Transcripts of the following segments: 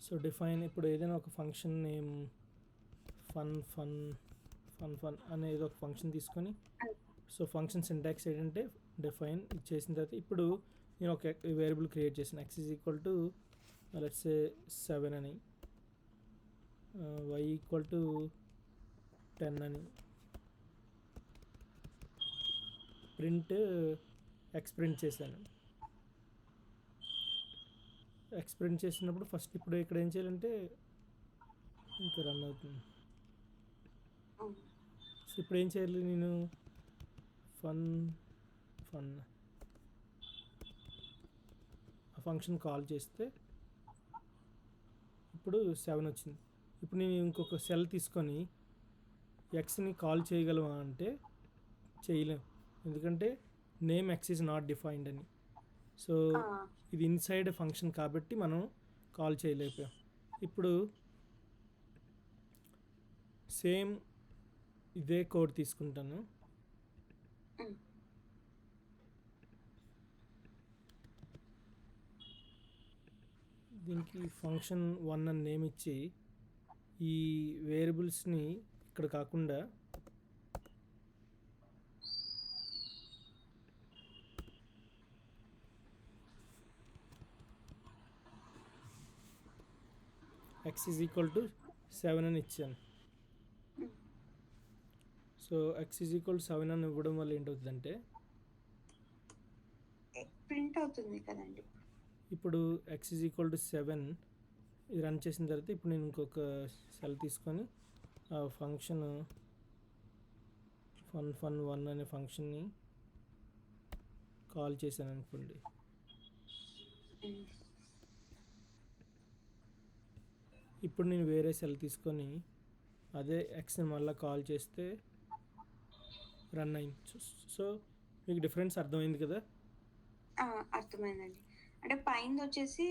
So define ఇప్పుడు ఏదైనా ఒక function name fun fun fun fun అనేది ఒక ఫంక్షన్ తీసుకొని సో ఫంక్షన్ సింటాక్స్ ఏంటంటే డిఫైన్ చేసిన తర్వాత ఇప్పుడు నేను ఒక వేరియబుల్ క్రియేట్ చేసిన x is equal to let's say 7 అని y ఈక్వల్ టు 10 అని ప్రింట్ ఎక్స్ ప్రింట్ చేశాను. ఎక్స్ ప్రింట్ చేసినప్పుడు ఫస్ట్ ఇప్పుడు ఇక్కడ ఏం చేయాలంటే ఇంకా రన్ అవుతుంది. సో ఇప్పుడు ఏం చేయాలి, నేను ఫన్ ఫన్ ఆ ఫంక్షన్ కాల్ చేస్తే ఇప్పుడు 7 వచ్చింది. ఇప్పుడు నేను ఇంకొక సెల్ తీసుకొని ఎక్స్ని కాల్ చేయగలవా అంటే చేయలేం, ఎందుకంటే name X is not defined అని. సో ఇది ఇన్సైడ్ ఫంక్షన్ కాబట్టి మనం కాల్ చేయలేకపోయాం. ఇప్పుడు సేమ్ ఇదే కోడ్ తీసుకుంటాను. దీనికి ఫంక్షన్ 1 అని నేమ్ ఇచ్చి ఈ వేరియబుల్స్ని ఇక్కడ కాకుండా x ఈజ్ ఈక్వల్ టు 7 అని ఇచ్చాను. So x is equal to 7 అని ఇవ్వడం వల్ల ఏంటవుతుందంటే ప్రింట్ అవుతుంది కదండి. ఇప్పుడు x ఈజ్ ఈక్వల్ టు 7 ఇది రన్ చేసిన తర్వాత ఇప్పుడు నేను ఇంకొక సెల్ తీసుకొని ఆ ఫంక్షన్ ఫన్ 1 అనే ఫంక్షన్ని కాల్ చేశాను అనుకోండి. ఇప్పుడు నేను వేరే సెల్ తీసుకొని అదే ఎక్స్ని మళ్ళీ కాల్ చేస్తే రన్ అయింది. సో మీకు డిఫరెన్స్ అర్థమైంది కదా? అర్థమైందండి. అంటే పైన వచ్చేసి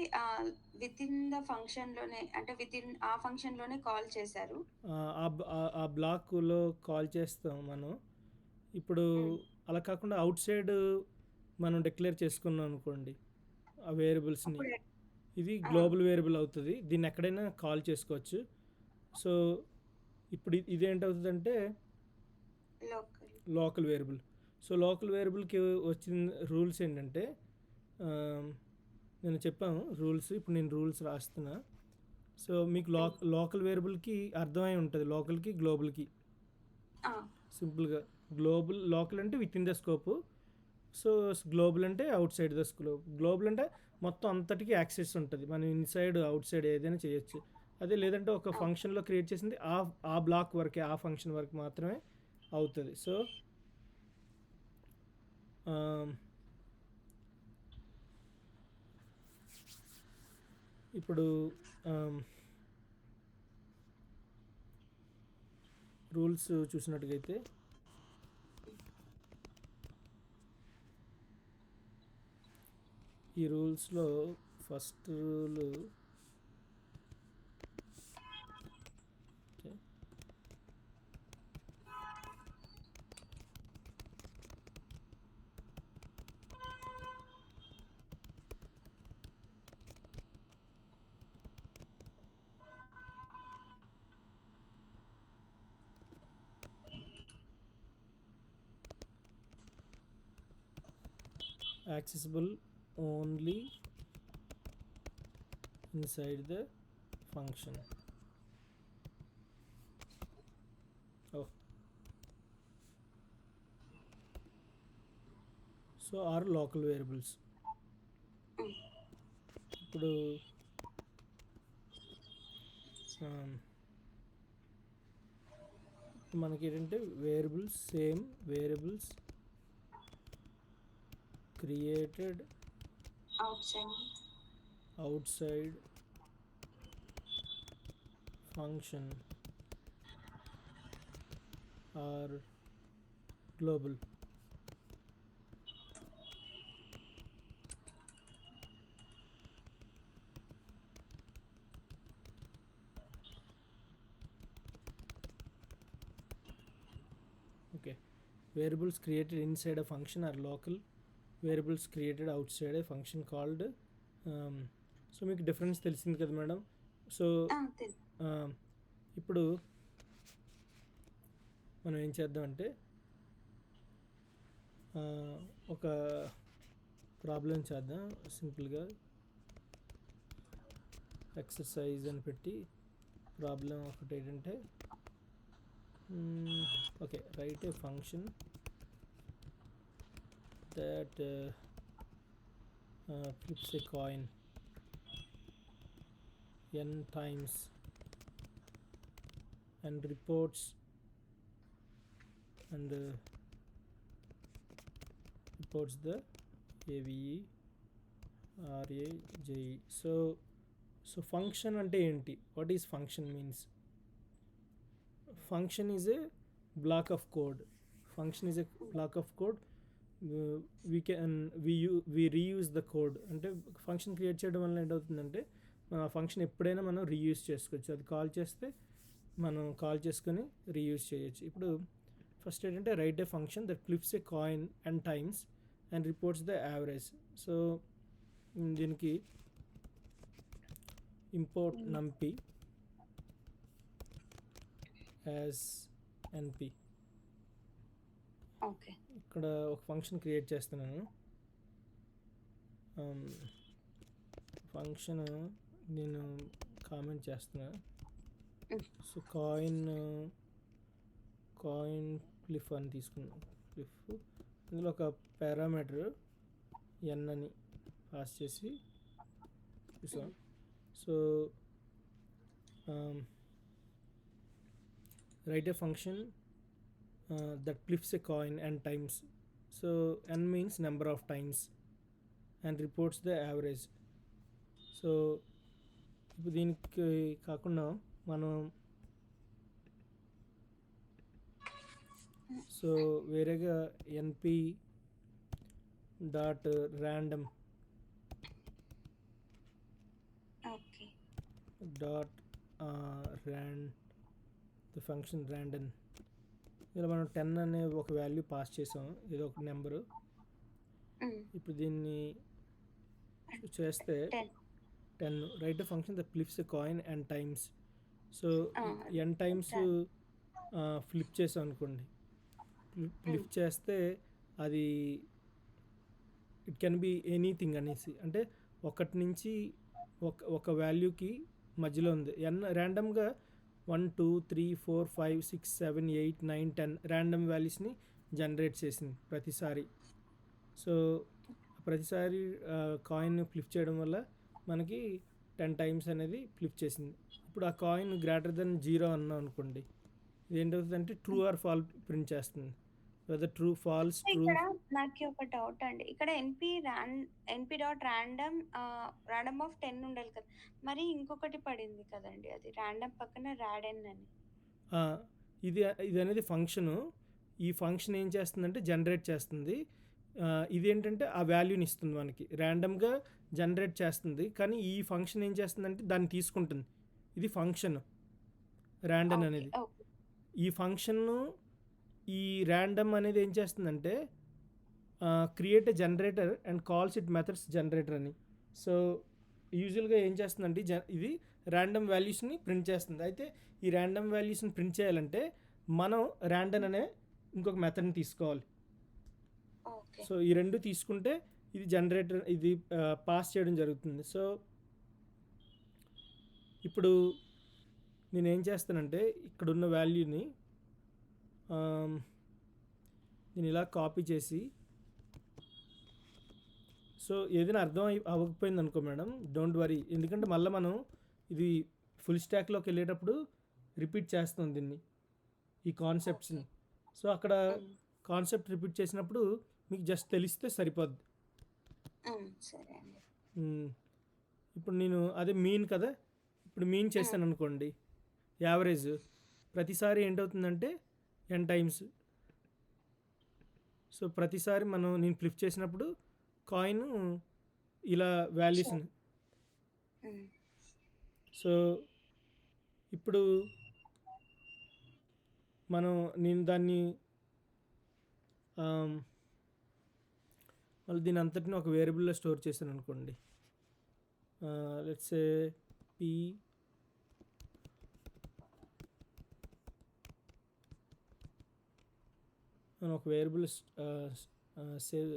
విత్ ఇన్ ద ఫంక్షన్లోనే, అంటే విత్ ఇన్ ఆ ఫంక్షన్లోనే కాల్ చేశారు. ఆ బ్లాక్లో కాల్ చేస్తాం మనం. ఇప్పుడు అలా కాకుండా అవుట్ సైడ్ మనం డిక్లేర్ చేసుకున్నాం అనుకోండి ఆ వేరియబుల్స్ని, ఇది గ్లోబల్ వేరియబుల్ అవుతుంది, దీన్ని ఎక్కడైనా కాల్ చేసుకోవచ్చు. సో ఇప్పుడు ఇదేంటవుతుందంటే లోకల్ వేరియబుల్. సో లోకల్ వేరియబుల్కి వచ్చిన రూల్స్ ఏంటంటే నేను చెప్పాను రూల్స్, ఇప్పుడు నేను రూల్స్ రాస్తున్నా. సో మీకు లోకల్ వేరియబుల్కి అర్థమై ఉంటుంది, లోకల్కి గ్లోబల్కి. సింపుల్గా లోకల్ అంటే within the scope, so global అంటే outside the scope. Global అంటే మొత్తం అంతటికి యాక్సెస్ ఉంటుంది, మనం ఇన్సైడ్ అవుట్ సైడ్ ఏదైనా చేయొచ్చు. అదే లేదంటే ఒక ఫంక్షన్లో క్రియేట్ చేసింది ఆ బ్లాక్ వరకే, ఆ ఫంక్షన్ వరకు మాత్రమే అవుతుంది. సో ఇప్పుడు రూల్స్ చూసినట్టుగైతే ఈ రూల్స్లో first rule accessible only inside the function. So are local variables. ఇప్పుడు మనకి ఏంటంటే variables, same variables created outside function are global. Okay, variables created inside a function are local, variables created out side A function called. So మీకు difference తెలిసింది కదా madam. So తెలుసు. ఇప్పుడు మనం ఏం చేద్దామంటే ఒక ప్రాబ్లం చేద్దాం. సింపుల్గా ఎక్సర్సైజ్ అని పెట్టి ప్రాబ్లం ఒకటి ఏంటంటే okay, right a function that flips a coin n times and reports the AVE RAJE. So function ante enti? What is function means? Function is a block of code. Function is a block of code. We reuse the code. అంటే function create చేయడం వల్ల ఏంటవుతుందంటే ఆ function ఎప్పుడైనా మనం reuse చేసుకోవచ్చు. అది call చేస్తే మనం కాల్ చేసుకొని రీయూజ్ చేయొచ్చు. ఇప్పుడు ఫస్ట్ ఏంటంటే write a function that flips a coin and times and reports the average. So దీనికి import numpy as np. Okay. ఇక్కడ ఒక ఫంక్షన్ క్రియేట్ చేస్తున్నాను. ఫంక్షన్ నేను కామెంట్ చేస్తున్నా. సో కాయిన్ ఫ్లిప్ అని తీసుకున్నాను. ఫ్లిప్ ఇందులో ఒక పారామీటర్ ఎన్ అని పాస్ చేసి చూసాం. So right a function that flips a coin n times. So n means number of times and reports the average. So ఇప్పుడు దీనికి కాకుండా మనం సో వేరేగా np dot random okay. Dot the function random, ఇలా మనం 10 అనే ఒక వాల్యూ పాస్ చేసాం, ఏదో ఒక నెంబరు. ఇప్పుడు దీన్ని చేస్తే 10 right function the flips coin and times. So n times flip చేసాం అనుకోండి, ఫ్లిప్ చేస్తే అది ఇట్ కెన్ బి ఎనీథింగ్ అనేసి, అంటే ఒకటి నుంచి ఒక వాల్యూకి మధ్యలో ఉంది. ర్యాండమ్గా 1 2 3 4 5 6 7 8 9 10 ర్యాండమ్ వాల్యూస్ని జనరేట్ చేసింది ప్రతిసారి. సో ప్రతిసారి కాయిన్ ఫ్లిప్ చేయడం వల్ల మనకి 10 టైమ్స్ అనేది ఫ్లిప్ చేసింది. ఇప్పుడు ఆ కాయిన్ గ్రేటర్ దెన్ 0 అన్నాం అనుకోండి, ఇది ఏంటవుతుందంటే ట్రూ ఆర్ ఫాల్ ప్రింట్ చేస్తుంది. Whether true false true. ఇక్కడ నాకు ఒక డౌట్ అండి. ఇక్కడ ఎన్పి డాట్ ర్యాండమ్ ఆఫ్ 10 ఉండాలి కదా, మరి ఇంకొకటి పడింది కదండి, అది ర్యాండమ్ పక్కన రాడెన్ అని. ఇది అనేది ఫంక్షను. ఈ ఫంక్షన్ ఏం చేస్తుందంటే జనరేట్ చేస్తుంది. ఇది ఏంటంటే ఆ వాల్యూని ఇస్తుంది మనకి, ర్యాండమ్గా జనరేట్ చేస్తుంది. కానీ ఈ ఫంక్షన్ ఏం చేస్తుందంటే దాన్ని తీసుకుంటుంది. ఇది ఫంక్షన్ ర్యాండమ్ అనేది. ఈ ఫంక్షన్ను ఈ ర్యాండమ్ అనేది ఏం చేస్తుందంటే create a generator and calls it methods generator అని. సో యూజువల్గా ఏం చేస్తుందంటే ఇది ర్యాండమ్ వాల్యూస్ని ప్రింట్ చేస్తుంది. అయితే ఈ ర్యాండమ్ వాల్యూస్ని ప్రింట్ చేయాలంటే మనం ర్యాండమ్ అనే ఇంకొక మెథడ్ని తీసుకోవాలి. సో ఈ రెండు తీసుకుంటే ఇది జనరేటర్, ఇది పాస్ చేయడం జరుగుతుంది. సో ఇప్పుడు నేనేం చేస్తానంటే ఇక్కడున్న వాల్యూని నేను ఇలా కాపీ చేసి, సో ఏదైనా అర్థం అవ్వకపోయింది అనుకో మేడం, డోంట్ వరీ, ఎందుకంటే మళ్ళీ మనం ఇది ఫుల్ స్టాక్లోకి వెళ్ళేటప్పుడు రిపీట్ చేస్తాం దీన్ని, ఈ కాన్సెప్ట్స్ని. సో అక్కడ కాన్సెప్ట్ రిపీట్ చేసినప్పుడు మీకు జస్ట్ తెలిస్తే సరిపోద్ది. సరే అండి. ఇప్పుడు నేను అదే మీన్ కదా, ఇప్పుడు మీన్ చేస్తాను అనుకోండి, యావరేజ్ ప్రతిసారి ఏంటవుతుందంటే n టైమ్స్. సో ప్రతిసారి నేను ఫ్లిప్ చేసినప్పుడు కాయిన్ ఇలా వాల్యూస్. సో ఇప్పుడు నేను దాన్ని మళ్ళీ దీని అంతటిని ఒక వేరియబుల్లో స్టోర్ చేశాను అనుకోండి. లెట్స్ సే p నేను ఒక వేరియబుల్ సేవ్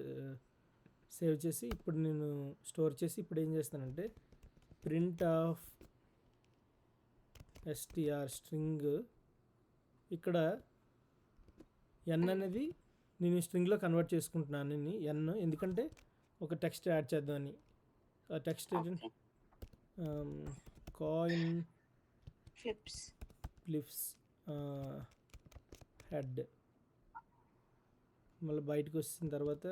సేవ్ చేసి ఇప్పుడు నేను స్టోర్ చేసి ఇప్పుడు ఏం చేస్తానంటే ప్రింట్ ఆఫ్ str స్ట్రింగ్ ఇక్కడ n అనేది నేను స్ట్రింగ్లో కన్వర్ట్ చేసుకుంటున్నాను n, ఎందుకంటే ఒక టెక్స్ట్ యాడ్ చేద్దామని. ఆ టెక్స్ట్ ఏంటంటే కాయిన్ ఫ్లిప్స్ హెడ్. మళ్ళీ బయటకు వచ్చిన తర్వాత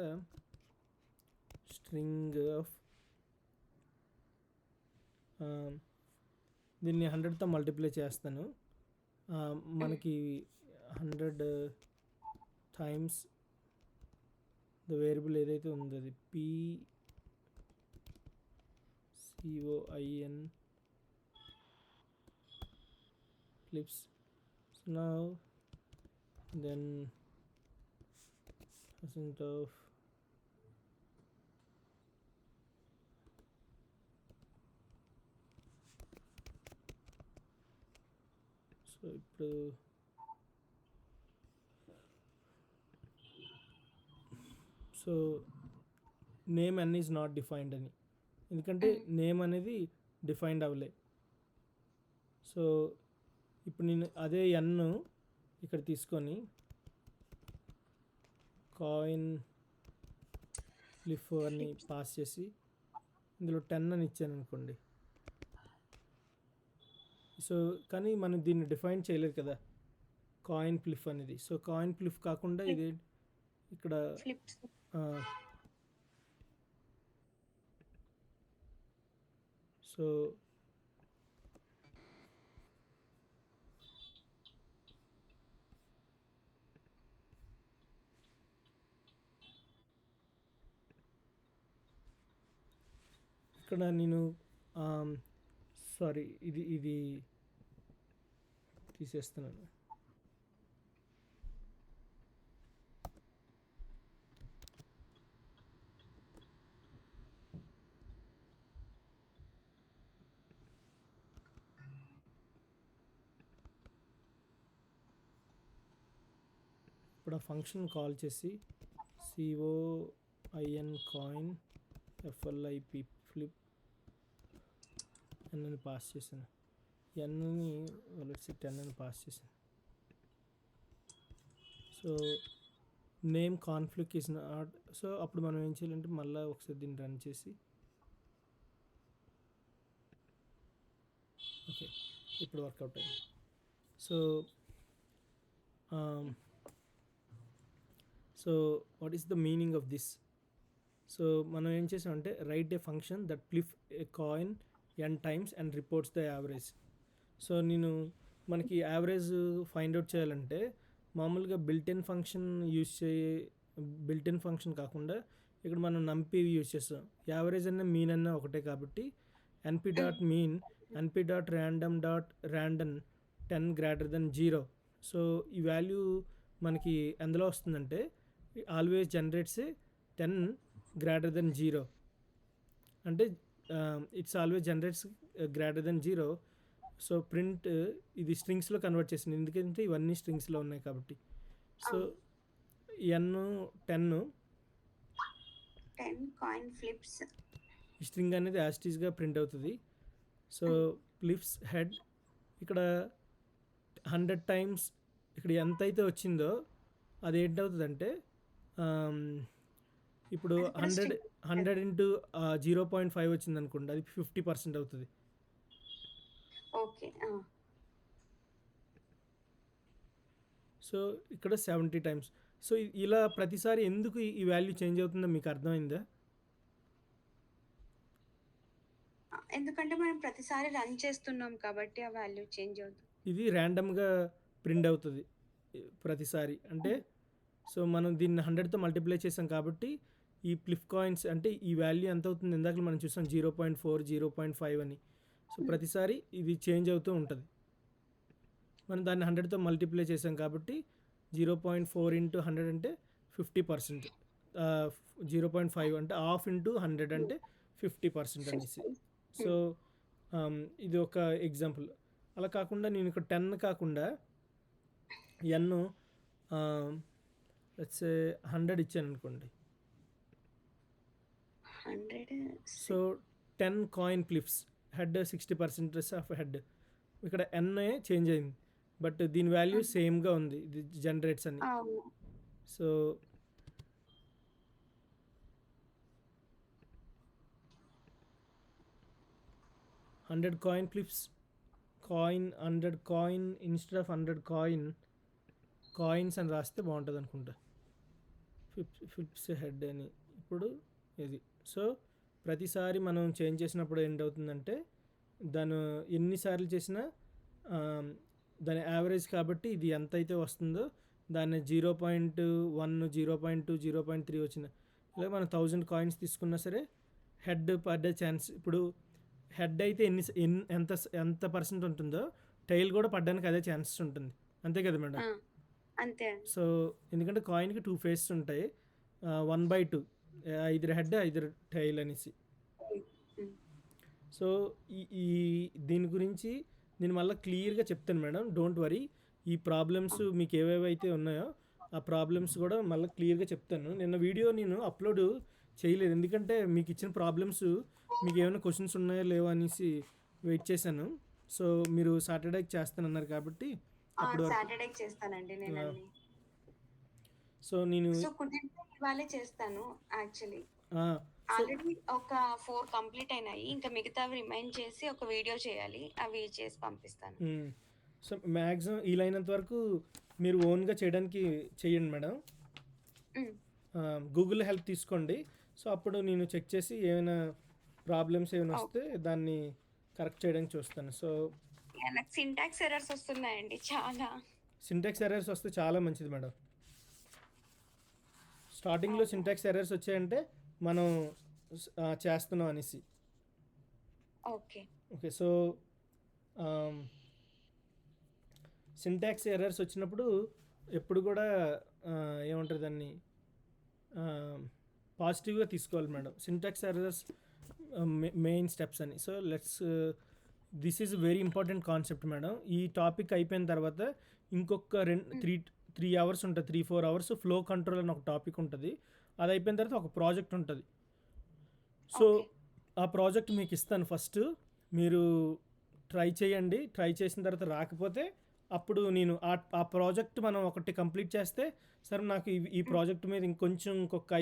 స్ట్రింగ్ ఆఫ్ దీన్ని 100తో మల్టిప్లై చేస్తాను. మనకి 100 టైమ్స్ ద వేరియబుల్ ఏదైతే ఉందో అది PCOIN flips. So now then percent of so ఇప్పుడు so name n is not defined అని, ఎందుకంటే నేమ్ అనేది డిఫైన్డ్ అవ్వలే. సో ఇప్పుడు నేను అదే n ఇక్కడ తీసుకొని కాయిన్ ఫ్లిప్ అని పాస్ చేసి ఇందులో 10 అని ఇచ్చాను అనుకోండి. సో కానీ మనం దీన్ని డిఫైన్ చేయలేదు కదా కాయిన్ ఫ్లిప్ అనేది. సో కాయిన్ ఫ్లిప్ కాకుండా ఇది ఇక్కడ సో ఇక్కడ నేను సారీ ఇది తీసేస్తున్నాను. ఇప్పుడు ఆ ఫంక్షన్ కాల్ చేసి COIN coin FLIP flip n అని పాస్ చేశాను. nని 10 అని పాస్ చేశాను. So name conflict is not. So అప్పుడు మనం ఏం చేయాలంటే మళ్ళీ ఒకసారి దీన్ని రన్ చేసి ఓకే ఇప్పుడు వర్కౌట్ అయింది. So what is the meaning of this? So మనం ఏం చేసామంటే right a function that flip A coin n times and reports the average. So నేను మనకి యావరేజ్ ఫైండ్ అవుట్ చేయాలంటే మామూలుగా బిల్ట్-ఇన్ ఫంక్షన్ బిల్ట్-ఇన్ ఫంక్షన్ కాకుండా ఇక్కడ మనం నంపి యూజ్ చేస్తాం. యావరేజ్ అన్న మీన్ అన్న ఒకటే కాబట్టి np.mean np.random.random 10 greater than 0. So ఈ వాల్యూ మనకి ఎందులో వస్తుందంటే ఆల్వేస్ జనరేట్స్ 10 గ్రేటర్ దెన్ 0 అంటే it's always generates greater than 0. So print ఇది స్ట్రింగ్స్లో కన్వర్ట్ చేసింది, ఎందుకంటే ఇవన్నీ స్ట్రింగ్స్లో ఉన్నాయి కాబట్టి. సో n 10 కాయిన్ ఫ్లిప్స్ ఈ స్ట్రింగ్ అనేది యాస్టీస్గా ప్రింట్ అవుతుంది. సో ఫ్లిప్స్ హెడ్ ఇక్కడ 100 టైమ్స్ ఇక్కడ ఎంత అయితే వచ్చిందో అది ఏంటవుతుందంటే ఇప్పుడు 100 ఇంటూ 0.5 వచ్చింది అనుకోండి, అది 50% అవుతుంది. ఓకే. సో ఇక్కడ 70 టైమ్స్. సో ఇలా ప్రతిసారి ఎందుకు ఈ వాల్యూ చేంజ్ అవుతుందో మీకు అర్థమైందా? ఎందుకంటే మనం ప్రతిసారి రన్ చేస్తున్నాం కాబట్టి ఆ వాల్యూ చేంజ్ అవుతుంది. ఇది ర్యాండమ్గా ప్రింట్ అవుతుంది ప్రతిసారి. అంటే సో మనం దీన్ని 100తో మల్టిప్లై చేసాం కాబట్టి ఈ ఫ్లిప్ కాయిన్స్ అంటే ఈ వాల్యూ ఎంత అవుతుంది, ఇందాక మనం చూసాం 0.4 0.5 అని. సో ప్రతిసారి ఇది చేంజ్ అవుతూ ఉంటుంది. మనం దాన్ని 100తో మల్టిప్లై చేసాం కాబట్టి 0.4 ఇంటూ 100 అంటే 50%, 0.5 అంటే హాఫ్ ఇంటూ 100 అంటే 50% అనేసి. సో ఇది ఒక ఎగ్జాంపుల్. అలా కాకుండా నేను ఇక్కడ 10 కాకుండా n లెట్స్ 100 ఇచ్చాను అనుకోండి. 100 so 10 coin flips, head 60% of head. ఇక్కడ ఎన్ చేంజ్ అయింది, బట్ దీని వాల్యూ సేమ్గా ఉంది, ఇది జనరేట్స్ అని. అవును. So hundred coin flips, coin 100 coin instead of 100 coins అని రాస్తే బాగుంటుంది అనుకుంటా. ఫ్లిప్స్ హెడ్ అని. ఇప్పుడు ఇది. సో ప్రతిసారి మనం చేంజ్ చేసినప్పుడు ఏంటవుతుందంటే దాని ఎన్నిసార్లు చేసినా దాని యావరేజ్ కాబట్టి ఇది ఎంత అయితే వస్తుందో దాన్ని 0.1, 0.2, 0.3 వచ్చిన ఇలా మనం 1000 కాయిన్స్ తీసుకున్నా సరే హెడ్ పడ్డే ఛాన్స్. ఇప్పుడు హెడ్ అయితే ఎంత ఎంత పర్సెంట్ ఉంటుందో టైల్ కూడా పడ్డానికి అదే ఛాన్సెస్ ఉంటుంది, అంతే కదా మేడం? అంతే. సో ఎందుకంటే కాయిన్కి 2 ఫేసెస్ ఉంటాయి, 1/2, 5 హెడ్ 5 టైల్ అనేసి. సో ఈ దీని గురించి నేను మళ్ళీ క్లియర్గా చెప్తాను మేడం, డోంట్ వరీ. ఈ ప్రాబ్లమ్స్ మీకు ఏవేవైతే ఉన్నాయో ఆ ప్రాబ్లమ్స్ కూడా మళ్ళీ క్లియర్గా చెప్తాను. నిన్న వీడియో నేను అప్లోడ్ చేయలేదు, ఎందుకంటే మీకు ఇచ్చిన ప్రాబ్లమ్స్ మీకు ఏమైనా క్వశ్చన్స్ ఉన్నాయో లేవో అనేసి వెయిట్ చేశాను. సో మీరు సాటర్డేకి చేస్తానన్నారు కాబట్టి అప్పుడు సాటర్డేకి చేస్తానండి నేను. సో నేను ఇవాళే చేస్తాను యాక్చువల్లీ. ఆల్రెడీ ఒక 4 కంప్లీట్ అయినాయి, ఇంకా మిగతావి రిమైండ్ చేసి ఒక వీడియో చేయాలి, అవి చేసి పంపిస్తాను. సో మ్యాక్సిమం వీలైనంత వరకు మీరు ఓన్గా చేయడానికి చేయండి మేడం. గూగుల్ హెల్ప్ తీసుకోండి. సో అప్పుడు నేను చెక్ చేసి ఏమైనా ప్రాబ్లమ్స్ ఏమైనా వస్తే దాన్ని కరెక్ట్ చేయడానికి చూస్తాను. సో నాకు సింటాక్స్ ఎర్రర్స్ వస్తున్నాయండి చాలా. సింటాక్స్ ఎర్రర్స్ వస్తే చాలా మంచిది మేడం. స్టార్టింగ్లో సింటాక్స్ ఎర్రర్స్ వచ్చాయంటే మనం చేస్తున్నాం అనేసి. ఓకే. సో సింటాక్స్ ఎర్రర్స్ వచ్చినప్పుడు ఎప్పుడు కూడా ఏమంటారు దాన్ని పాజిటివ్గా తీసుకోవాలి madam. Syntax errors main steps అని. So this is very important concept madam. ఈ టాపిక్ అయిపోయిన తర్వాత ఇంకొక 3 అవర్స్ ఉంటుంది, 3-4 అవర్స్ ఫ్లో కంట్రోల్ అని ఒక టాపిక్ ఉంటుంది. అది అయిపోయిన తర్వాత ఒక ప్రాజెక్ట్ ఉంటుంది. సో ఆ ప్రాజెక్ట్ మీకు ఇస్తాను, ఫస్ట్ మీరు ట్రై చేయండి. ట్రై చేసిన తర్వాత రాకపోతే అప్పుడు నేను ఆ ప్రాజెక్ట్ మనం ఒకటి కంప్లీట్ చేస్తే, సరే నాకు ఈ ప్రాజెక్ట్ మీద ఇంకొక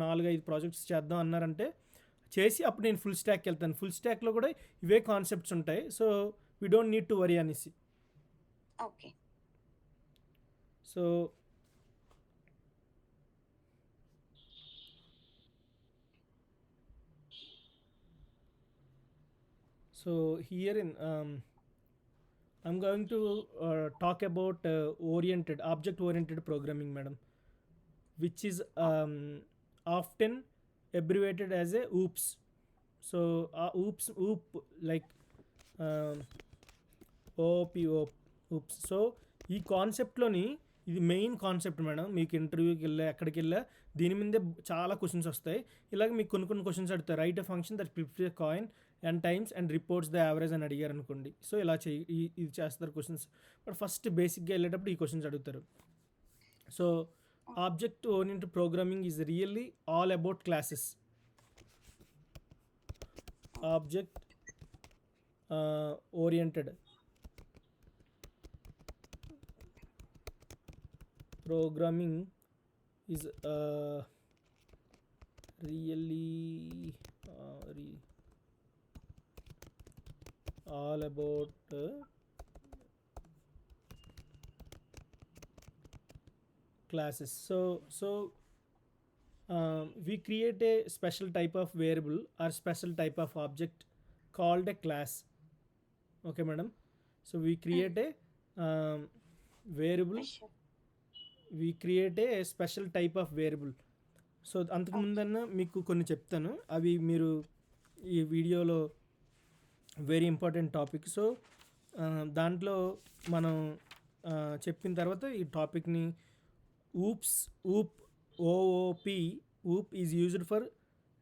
4-5 ప్రాజెక్ట్స్ చేద్దాం అన్నారంటే చేసి అప్పుడు నేను ఫుల్ స్టాక్కి వెళ్తాను. ఫుల్ స్టాక్లో కూడా ఇవే కాన్సెప్ట్స్ ఉంటాయి. So we don't need to worry అనేసి. Okay. So here I'm going to talk about object-oriented programming, madam, which is often abbreviated as a OOPS. So OOP like OOPS. So ఈ కాన్సెప్ట్లోని ఇది main concept madam. మీకు ఇంటర్వ్యూకి వెళ్ళా ఎక్కడికి వెళ్ళా దీని మీదే చాలా క్వశ్చన్స్ వస్తాయి. ఇలాగ మీకు కొన్ని క్వశ్చన్స్ అడుగుతాయి. Write a function that flips a coin n times and reports the average అని అడిగారు అనుకోండి. సో ఇలా ఇది చేస్తారు క్వశ్చన్స్. బట్ ఫస్ట్ బేసిక్గా వెళ్ళేటప్పుడు ఈ క్వశ్చన్స్ అడుగుతారు. So object oriented programming is really all about classes. Object oriented programming is really all about classes. So we create a special type of variable or special type of object called a class. Okay madam. So we create a variable, we create a special type of variable. So అంతకుముందన్నా మీకు కొన్ని చెప్తాను, అవి మీరు ఈ వీడియోలో very important topic. So దాంట్లో మనం చెప్పిన తర్వాత ఈ టాపిక్ని OOP is used for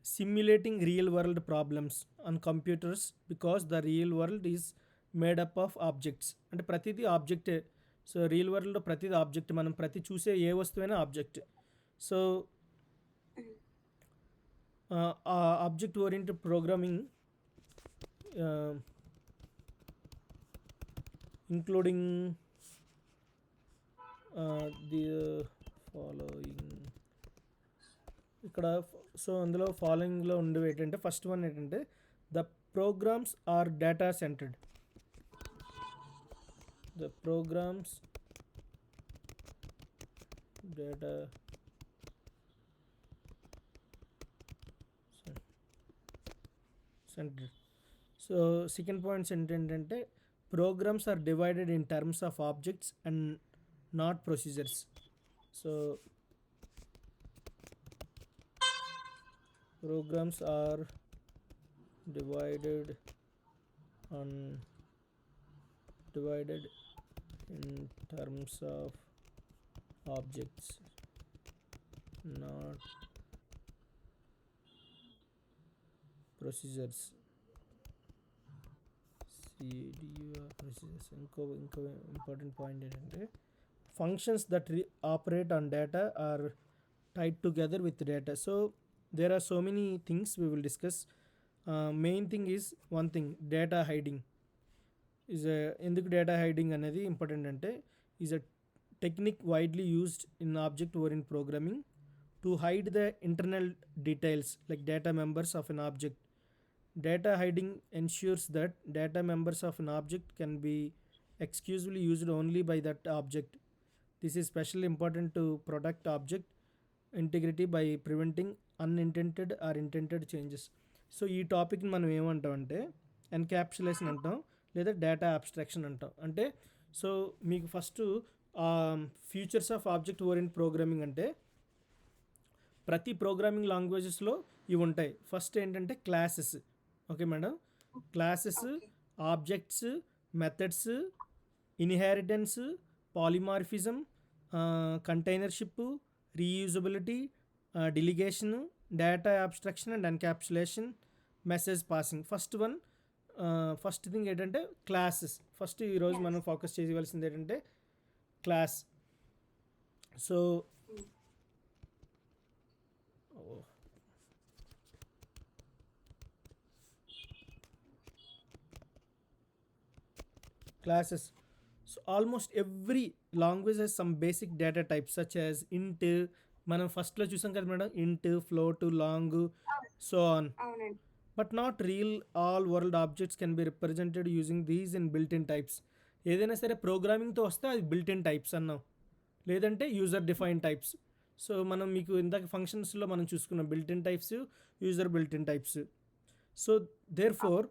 simulating real world problems on computers because the real world is made up of objects. అంటే ప్రతిదీ ఆబ్జెక్టే. సో రియల్ వరల్డ్లో ప్రతిదీ ఆబ్జెక్ట్. మనం చూసే ఏ వస్తువైనా object. So object oriented programming including the following ఇక్కడ. సో అందులో ఫాలోయింగ్లో ఉండేవి ఏంటంటే ఫస్ట్ వన్ ఏంటంటే the programs are data centered. The programs data centered. So second points ఏంటంటే programs are divided in terms of objects and not procedures. So programs are divided in terms of objects, not procedures. procedures. ఇంకో important point ఏంటంటే functions that operate on data are tied together with data. So there are so many things we will discuss. Main thing is one thing, data hiding is a ఎందుకు data hiding అనేది important అంటే is a technique widely used in object oriented programming to hide the internal details like data members of an object. Data hiding ensures that data members of an object can be exclusively used only by that object. This is especially important to protect object integrity by preventing unintended or intended changes. So ఈ టాపిక్ని మనం ఏమంటామంటే encapsulation అంటాం లేదా data abstraction అంటాం. అంటే so మీకు first features of object oriented programming అంటే ప్రతి ప్రోగ్రామింగ్ లాంగ్వేజెస్లో ఇవి ఉంటాయి. ఫస్ట్ ఏంటంటే classes. Okay madam, classes, objects, methods, inheritance, polymorphism, containership, reusability, delegation, data abstraction and encapsulation, message passing. First thing ఏంటంటే క్లాసెస్. ఫస్ట్ ఈరోజు మనం ఫోకస్ చేయవలసింది ఏంటంటే class. So classes. So almost every language has some basic data types such as int. మనం ఫస్ట్లో చూసాం కదా madam, ఇంట్, ఫ్లోట్, లాంగ్, సో ఆన్. అవునండి. But not real all world objects can be represented using these in built in types. ఏదైనా సరే ప్రోగ్రామింగ్తో వస్తే అది బిల్ట్ ఇన్ టైప్స్ అన్నాం, లేదంటే యూజర్ డిఫైన్ టైప్స్. సో మనం మీకు ఇందాక ఫంక్షన్స్లో మనం చూసుకున్నాం built in types, user built in types. So therefore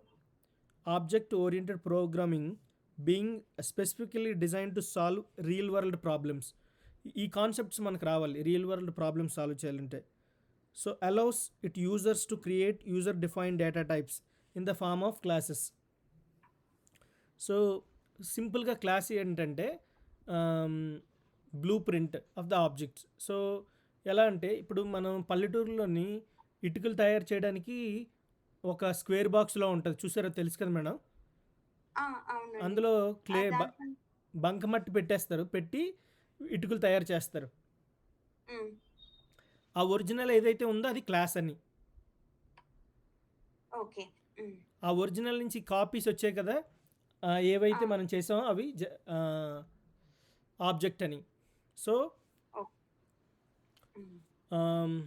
object oriented programming being specifically design to solve real world problems. ఈ కాన్సెప్ట్స్ మనకు రావాలి రియల్ వరల్డ్ ప్రాబ్లమ్స్ సాల్వ్ చేయాలంటే. So allows it users to create user define data types in the form of classes. So సింపుల్గా class ఏంటంటే blueprint of the objects. So ఎలా అంటే ఇప్పుడు మనం పల్లెటూరులోని ఇటుకలు తయారు చేయడానికి ఒక స్క్వేర్ బాక్స్లో ఉంటుంది, చూసారో తెలుసు కదా మేడం. అవునండి. అందులో క్లే దాంట్లో బంకమట్టి పెట్టేస్తారు, పెట్టి ఇటుకలు తయారు చేస్తారు. ఉమ్, ఆ ఒరిజినల్ ఏదైతే ఉందో అది క్లాస్ అని. ఓకే. ఉమ్, ఆ ఒరిజినల్ నుంచి కాపీస్ వచ్చాయి కదా, ఏవైతే ఆ, మనం చేసామో అవి ఆబ్జెక్ట్ అని. సో ఓ- ఉమ్,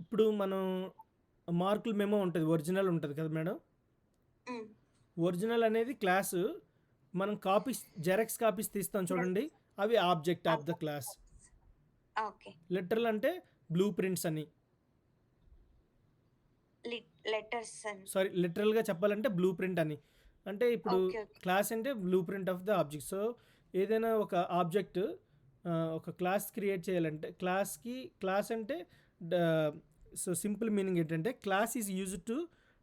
ఇప్పుడు మనం మార్కులు మెమో ఉంటుంది, ఒరిజినల్ ఉంటుంది కదా మేడం. ఉమ్, ఒరిజినల్ అనేది క్లాసు, మనం కాపీస్ జెరాక్స్ కాపీస్ తీస్తాం చూడండి, అవి object of the class. Okay. Literal అంటే బ్లూ ప్రింట్స్ అని. లెటర్స్ అని. సారీ, లిటరల్గా చెప్పాలంటే బ్లూ ప్రింట్ అని. అంటే ఇప్పుడు ఓకే, ఓకే. క్లాస్ అంటే blue print of the object. So ఏదైనా ఒక ఆబ్జెక్ట్ ఒక క్లాస్ క్రియేట్ చేయాలంటే క్లాస్ అంటే సో సింపుల్ మీనింగ్ ఏంటంటే class is used to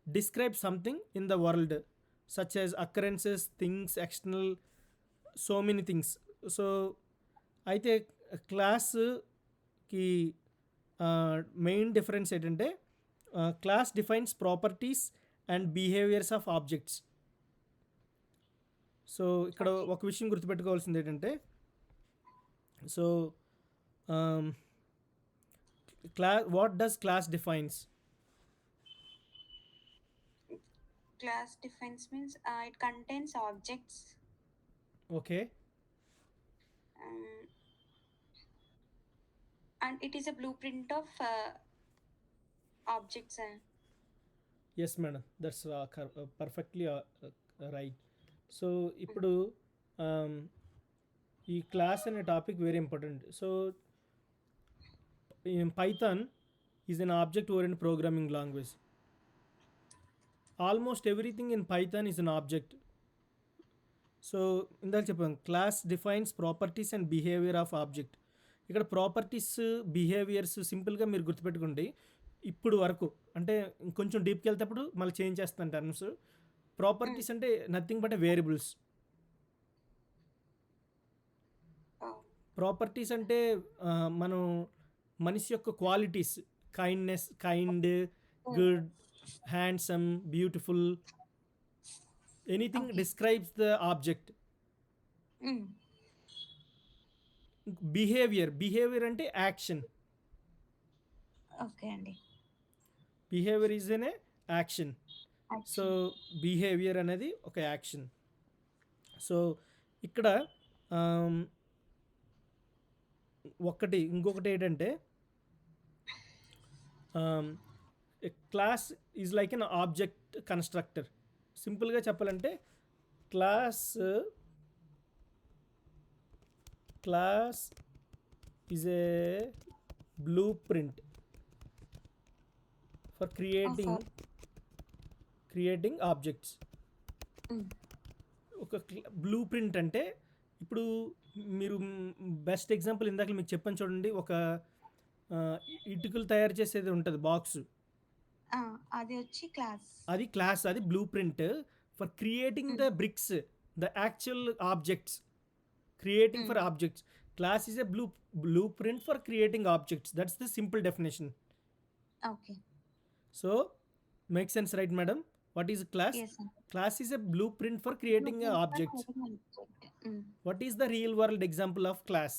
describe something in the world such as occurrences, things, external, so many things. So అయితే క్లాస్కి main difference ఏంటంటే class defines properties and behaviours of objects. So ఇక్కడ okay. ఒక విషయం గుర్తుపెట్టుకోవాల్సింది ఏంటంటే so Um, what does class defines? Class defines means it contains objects, Okay. um, and it is a blueprint of objects. Yes, madam. That's perfectly right. So ఇప్పుడు um, ఈ class అనే topic very important. So Python is an object oriented programming language. Almost everything in Python is an object. So ఇందాక చెప్పాను class defines properties and behaviour of object. ఇక్కడ properties behaviours సింపుల్గా మీరు గుర్తుపెట్టుకోండి. ఇప్పుడు వరకు అంటే ఇంకొంచెం డీప్కి వెళ్తేప్పుడు మళ్ళీ చేంజ్ చేస్తాను టర్మ్స్. ప్రాపర్టీస్ అంటే నథింగ్ బట్ వేరియబుల్స్. ప్రాపర్టీస్ అంటే మనం మనిషి యొక్క qualities, kindness, kind, good, handsome, beautiful, anything describes the object. Behaviour అంటే యాక్షన్. ఓకే అండి. Behaviour is an action. So behaviour అనేది ఒక యాక్షన్. సో ఇక్కడ ఇంకొకటి ఏంటంటే class is like an object constructor. సింపుల్గా చెప్పాలంటే class is a blue print for creating objects. ఒక బ్లూ ప్రింట్ అంటే ఇప్పుడు మీరు బెస్ట్ ఎగ్జాంపుల్ ఇందాక మీకు చెప్పని చూడండి. ఒక ఇటుకలు తయారు చేసేది ఉంటుంది బాక్స్, అది వచ్చి క్లాస్. అది క్లాస్, అది blue print for creating the bricks, the actual objects. Creating for objects. Class is a blue print for creating objects. That's the simple definition. Okay. So make sense right madam? What is class? Yes, sir. Class is a blueprint for creating objects. What is the real world example of class?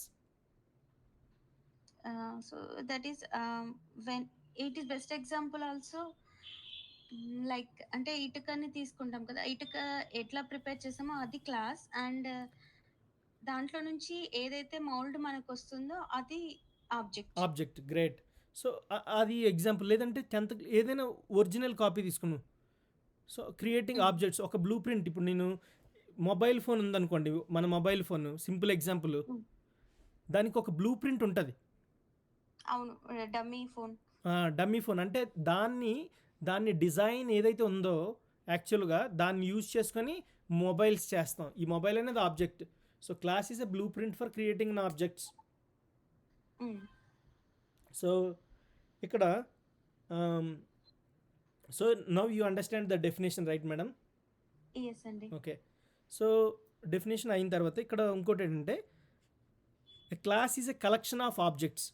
So that is when it is best example also, like అంటే ఇటుకని తీసుకుంటాం కదా, ఇటుక ఎట్లా prepare చేసామో అది class, and దాంట్లో నుంచి ఏదైతే మౌల్డ్ మనకు వస్తుందో అది ఆబ్జెక్ట్. గ్రేట్. సో అది ఎగ్జాంపుల్. లేదంటే 10th ఏదైనా ఒరిజినల్ కాపీ తీసుకున్నాం. సో క్రియేటింగ్ ఆబ్జెక్ట్స్ ఒక బ్లూ ప్రింట్. ఇప్పుడు నేను మొబైల్ ఫోన్ ఉందనుకోండి, మన మొబైల్ ఫోన్ సింపుల్ ఎగ్జాంపుల్. దానికి ఒక బ్లూ ప్రింట్ ఉంటుంది. అవును, డమ్మీ ఫోన్ అంటే దాన్ని డిజైన్ ఏదైతే ఉందో యాక్చువల్గా దాన్ని యూజ్ చేసుకొని మొబైల్స్ చేస్తాం. ఈ మొబైల్ అనేది object. So class is a blue print for creating objects. So ఇక్కడ so now you understand the definition right madam? yes అండి. ఓకే. సో డెఫినేషన్ అయిన తర్వాత ఇక్కడ ఇంకోటి ఏంటంటే class is a collection of objects.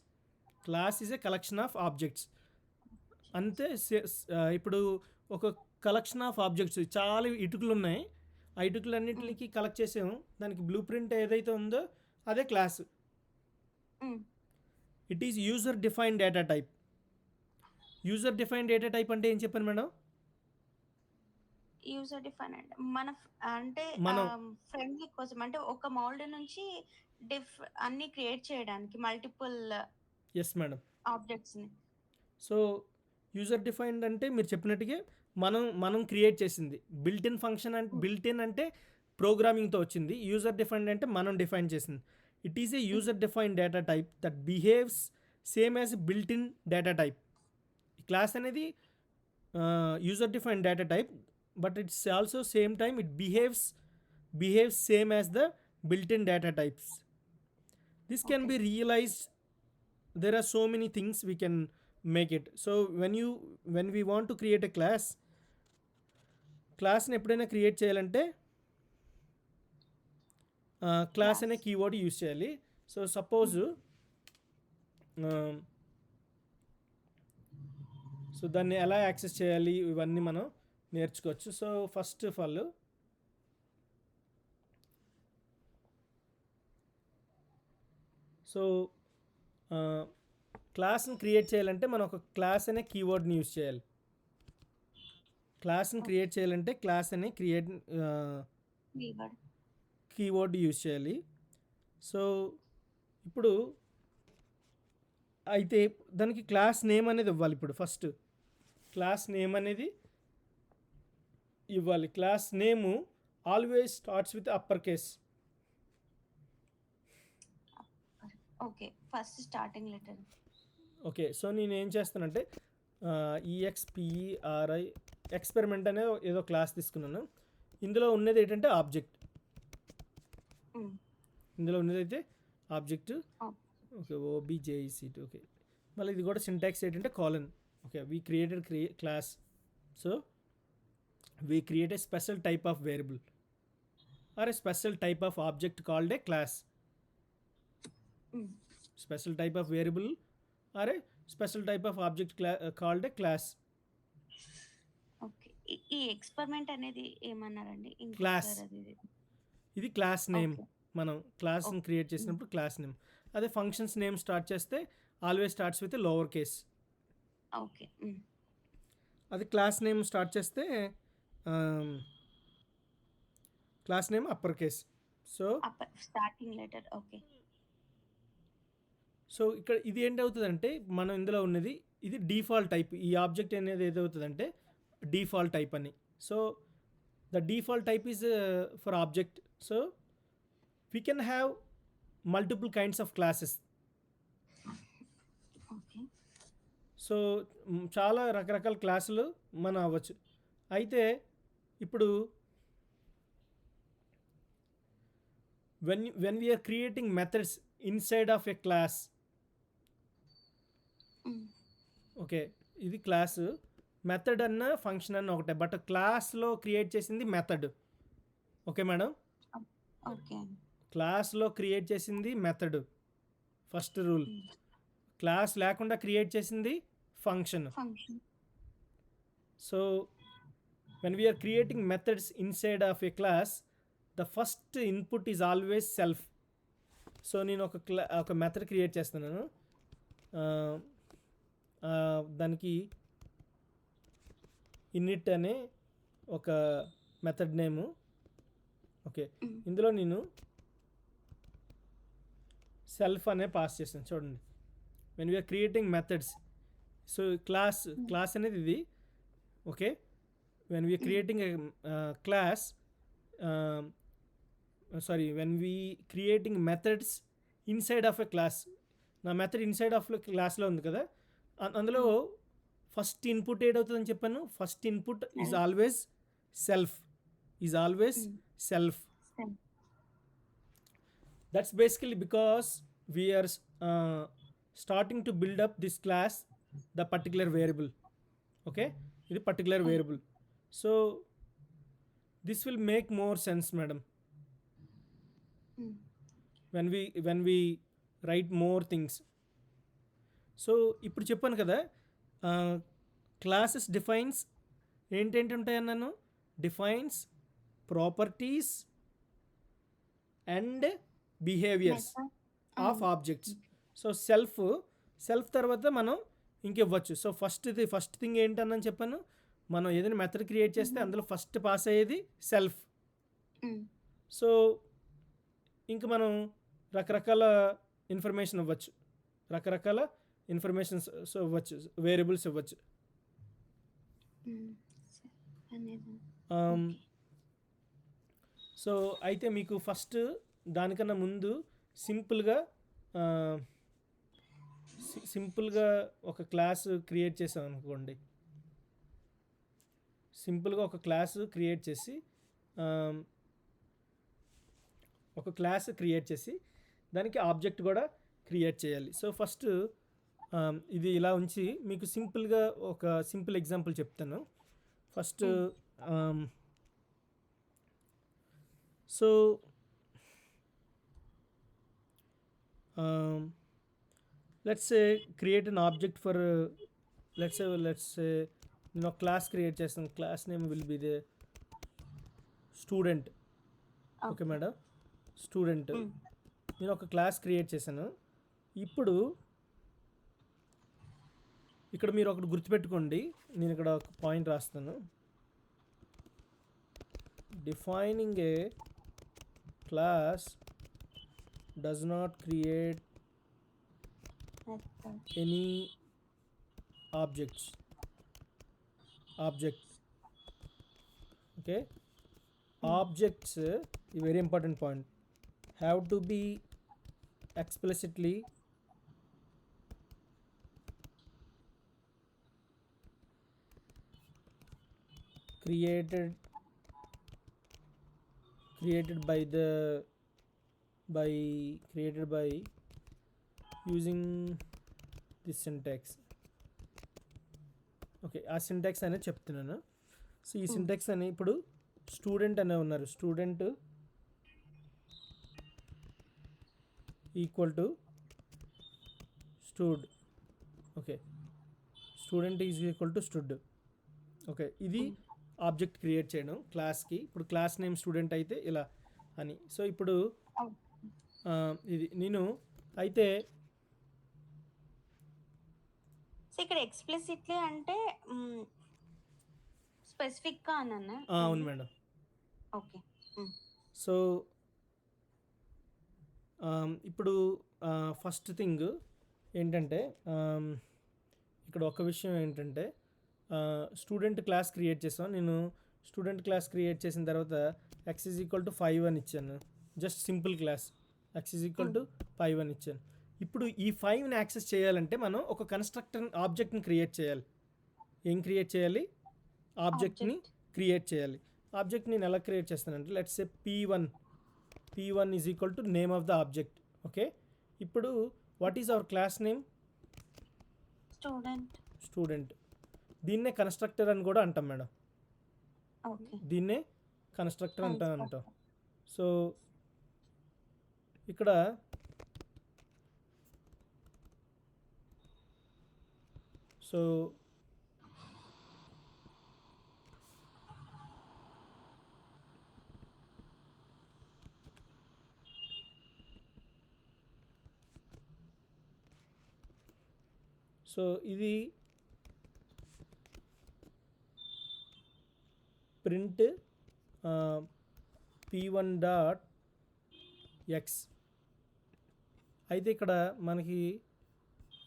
Class is a collection of objects అంతే. ఇప్పుడు ఒక కలెక్షన్ ఆఫ్ ఆబ్జెక్ట్స్, చాలా ఇటుకలు ఉన్నాయి. ఆ ఇటుకలన్నింటికి కలెక్ట్ చేసాము. దానికి బ్లూ ప్రింట్ ఏదైతే ఉందో అదే class. It is user defined data type. User defined data type అంటే ఏం చెప్పాను మేడం? యూజర్ డిఫైన్ అంటే ఫ్రెండ్లీ కోసం, అంటే ఒక మౌల్డ్ నుంచి అన్ని క్రియేట్ చేయడానికి మల్టిపుల్ ఎస్ మేడం ఆబ్జెక్ట్స్ ని. సో యూజర్ డిఫైన్డ్ అంటే మీరు చెప్పినట్టుగా మనం క్రియేట్ చేసింది. బిల్ట్ ఇన్ ఫంక్షన్ అంటే బిల్ట్ ఇన్ అంటే ప్రోగ్రామింగ్తో వచ్చింది. యూజర్ డిఫైన్డ్ అంటే మనం డిఫైన్ చేసింది. It is a user defined data type that behaves same as built in data type. Class అనేది user defined data type, but it's also same time it behaves same as the built in data types. This can be realized. There are so many things we can make it. So when we want to create a class ని ఎప్పుడైనా create చేయాలంటే class అనే keyword use చేయాలి. So suppose so దాన్ని ఎలా access చేయాలి ఇవన్నీ మనం నేర్చుకోవచ్చు. So first of all so క్లాస్ని క్రియేట్ చేయాలంటే మనం ఒక క్లాస్ అనే కీవర్డ్ని యూజ్ చేయాలి. క్లాస్ని క్రియేట్ చేయాలంటే క్లాస్ అనే కీవర్డ్ యూజ్ చేయాలి. సో ఇప్పుడు అయితే దానికి క్లాస్ నేమ్ అనేది ఇవ్వాలి. ఇప్పుడు ఫస్ట్ క్లాస్ నేమ్ అనేది ఇవ్వాలి. Class name always starts with upper case. Okay, first starting letter. Okay, so నేను ఏం చేస్తానంటే EXPERI ఎక్స్పెరిమెంట్ అనే ఏదో క్లాస్ తీసుకున్నాను. ఇందులో ఉన్నది ఏంటంటే ఆబ్జెక్ట్. ఇందులో ఉన్నది అయితే ఆబ్జెక్ట్. Okay, OBJEC2. ఓకే, మళ్ళీ ఇది కూడా సింటాక్స్ ఏంటంటే colon. Okay, we created class. So we create a special type of variable or a special type of object called a class. Special type of variable or a special type of object called a class. Okay, ఈ experiment అనేది ఏమన్నారండి? Class. ఇది class name. మనం క్లాస్ని create చేసినప్పుడు class name. అదే functions name start చేస్తే always starts with lower case. Okay, అది క్లాస్ నేమ్ స్టార్ట్ చేస్తే class name upper case. So starting letter. Okay, so ఇక్కడ ఇది ఏంటవుతుందంటే మనం ఇందులో ఉన్నది ఇది డిఫాల్ట్ టైప్. ఈ ఆబ్జెక్ట్ అనేది ఏదవుతుందంటే డిఫాల్ట్ టైప్ అని. So the default type is for object. So we can have multiple kinds of classes. Okay. So చాలా రకరకాల క్లాసులు మనం అవ్వచ్చు. అయితే ఇప్పుడు when we are creating methods inside of a class, okay, ఇది క్లాస్. మెథడ్ అన్న ఫంక్షన్ అన్న ఒకటే, బట్ క్లాస్లో క్రియేట్ చేసింది మెథడ్. ఓకే మేడం, ఓకే, క్లాస్లో క్రియేట్ చేసింది మెథడ్ ఫస్ట్ రూల్. క్లాస్ లేకుండా క్రియేట్ చేసింది function. So when we are creating methods inside of a class, the first input is always self. So నేను ఒక మెథడ్ క్రియేట్ చేస్తున్నాను. దానికి init అనే ఒక మెథడ్ నేము. ఓకే, ఇందులో నేను సెల్ఫ్ అనే పాస్ చేస్తాను. చూడండి, when we are creating methods. So class అనేది ఇది. Okay, when we are creating a class, when we creating methods inside of a class, నా మెథడ్ ఇన్సైడ్ ఆఫ్ క్లాస్లో ఉంది కదా, అందులో ఫస్ట్ ఇన్పుట్ ఏదవుతుందని చెప్పాను. First input is always self. That's basically because we're starting to build up this class the particular variable. Okay, ఇది particular variable. So this will make more sense, madam, when we write more things. So ఇప్పుడు చెప్పాను కదా, classes defines ఏంటేంటి ఉంటాయన్నాను. Defines properties and behaviours of objects. So self తర్వాత మనం ఇంకివ్వచ్చు. So first thing ఏంటన్నాను చెప్పాను, మనం ఏదైనా మెథడ్ క్రియేట్ చేస్తే అందులో ఫస్ట్ పాస్ అయ్యేది సెల్ఫ్. సో ఇంక మనం రకరకాల ఇన్ఫర్మేషన్ ఇవ్వచ్చు, రకరకాల ఇన్ఫర్మేషన్స్ ఇవ్వచ్చు, వేరియబుల్స్ ఇవ్వచ్చు. సో అయితే మీకు ఫస్ట్ దానికన్నా ముందు సింపుల్గా ఒక క్లాస్ క్రియేట్ చేసాం అనుకోండి. సింపుల్గా ఒక క్లాస్ క్రియేట్ చేసి దానికి ఆబ్జెక్ట్ కూడా క్రియేట్ చేయాలి. సో ఫస్ట్ ఇది ఇలా ఉంచి మీకు సింపుల్గా ఒక సింపుల్ ఎగ్జాంపుల్ చెప్తాను. First so let's create an object for let's నేను ఒక క్లాస్ క్రియేట్ చేస్తాను. Class name will be the student. Okay madam, student. నేను ఒక క్లాస్ క్రియేట్ చేశాను. ఇప్పుడు ఇక్కడ మీరు ఒకటి గుర్తుపెట్టుకోండి, నేను ఇక్కడ ఒక పాయింట్ రాస్తాను. Defining A class does not create any object. Okay, objects, a very important point, have to be explicitly created by using this syntax. Okay, ఆ సింటాక్స్ అనేది చెప్తున్నాను. సో ఈ సింటాక్స్ అని ఇప్పుడు స్టూడెంట్ అనే ఉన్నారు, student equal to stood. Okay, student is equal to stood. Okay, ఇది object create చేయడం క్లాస్కి. ఇప్పుడు క్లాస్ నేమ్ స్టూడెంట్ అయితే ఇలా అని. సో ఇప్పుడు ఇది నేను అయితే ఇక్కడ ఎక్స్ప్లిసిట్లీ అంటే స్పెసిఫిక్ గా అన్న. అవును మేడం. ఓకే, సో ఇప్పుడు ఫస్ట్ థింగ్ ఏంటంటే, ఇక్కడ ఒక విషయం ఏంటంటే, స్టూడెంట్ క్లాస్ క్రియేట్ చేసాం. నేను స్టూడెంట్ క్లాస్ క్రియేట్ చేసిన తర్వాత x ఈజ్ ఈక్వల్ టు 5 అని ఇచ్చాను. Just simple class x is equal to 5 అని ఇచ్చాను. ఇప్పుడు ఈ 5ని యాక్సెస్ చేయాలంటే మనం ఒక కన్స్ట్రక్టర్ ఆబ్జెక్ట్ని క్రియేట్ చేయాలి. ఏం క్రియేట్ చేయాలి? ఆబ్జెక్ట్ని క్రియేట్ చేయాలి. ఆబ్జెక్ట్ నేను ఎలా క్రియేట్ చేస్తానంటే, let's say p1 is equal to name of the object. Okay, ఇప్పుడు what is our class name? Student. దీన్నే కన్స్ట్రక్టర్ అని కూడా అంటాం మేడం. దీన్నే కన్స్ట్రక్టర్ అంటాం. సో ఇక్కడ సో సో ఇది ప్రింట్ p1 డాట్ ఎక్స్. అయితే ఇక్కడ మనకి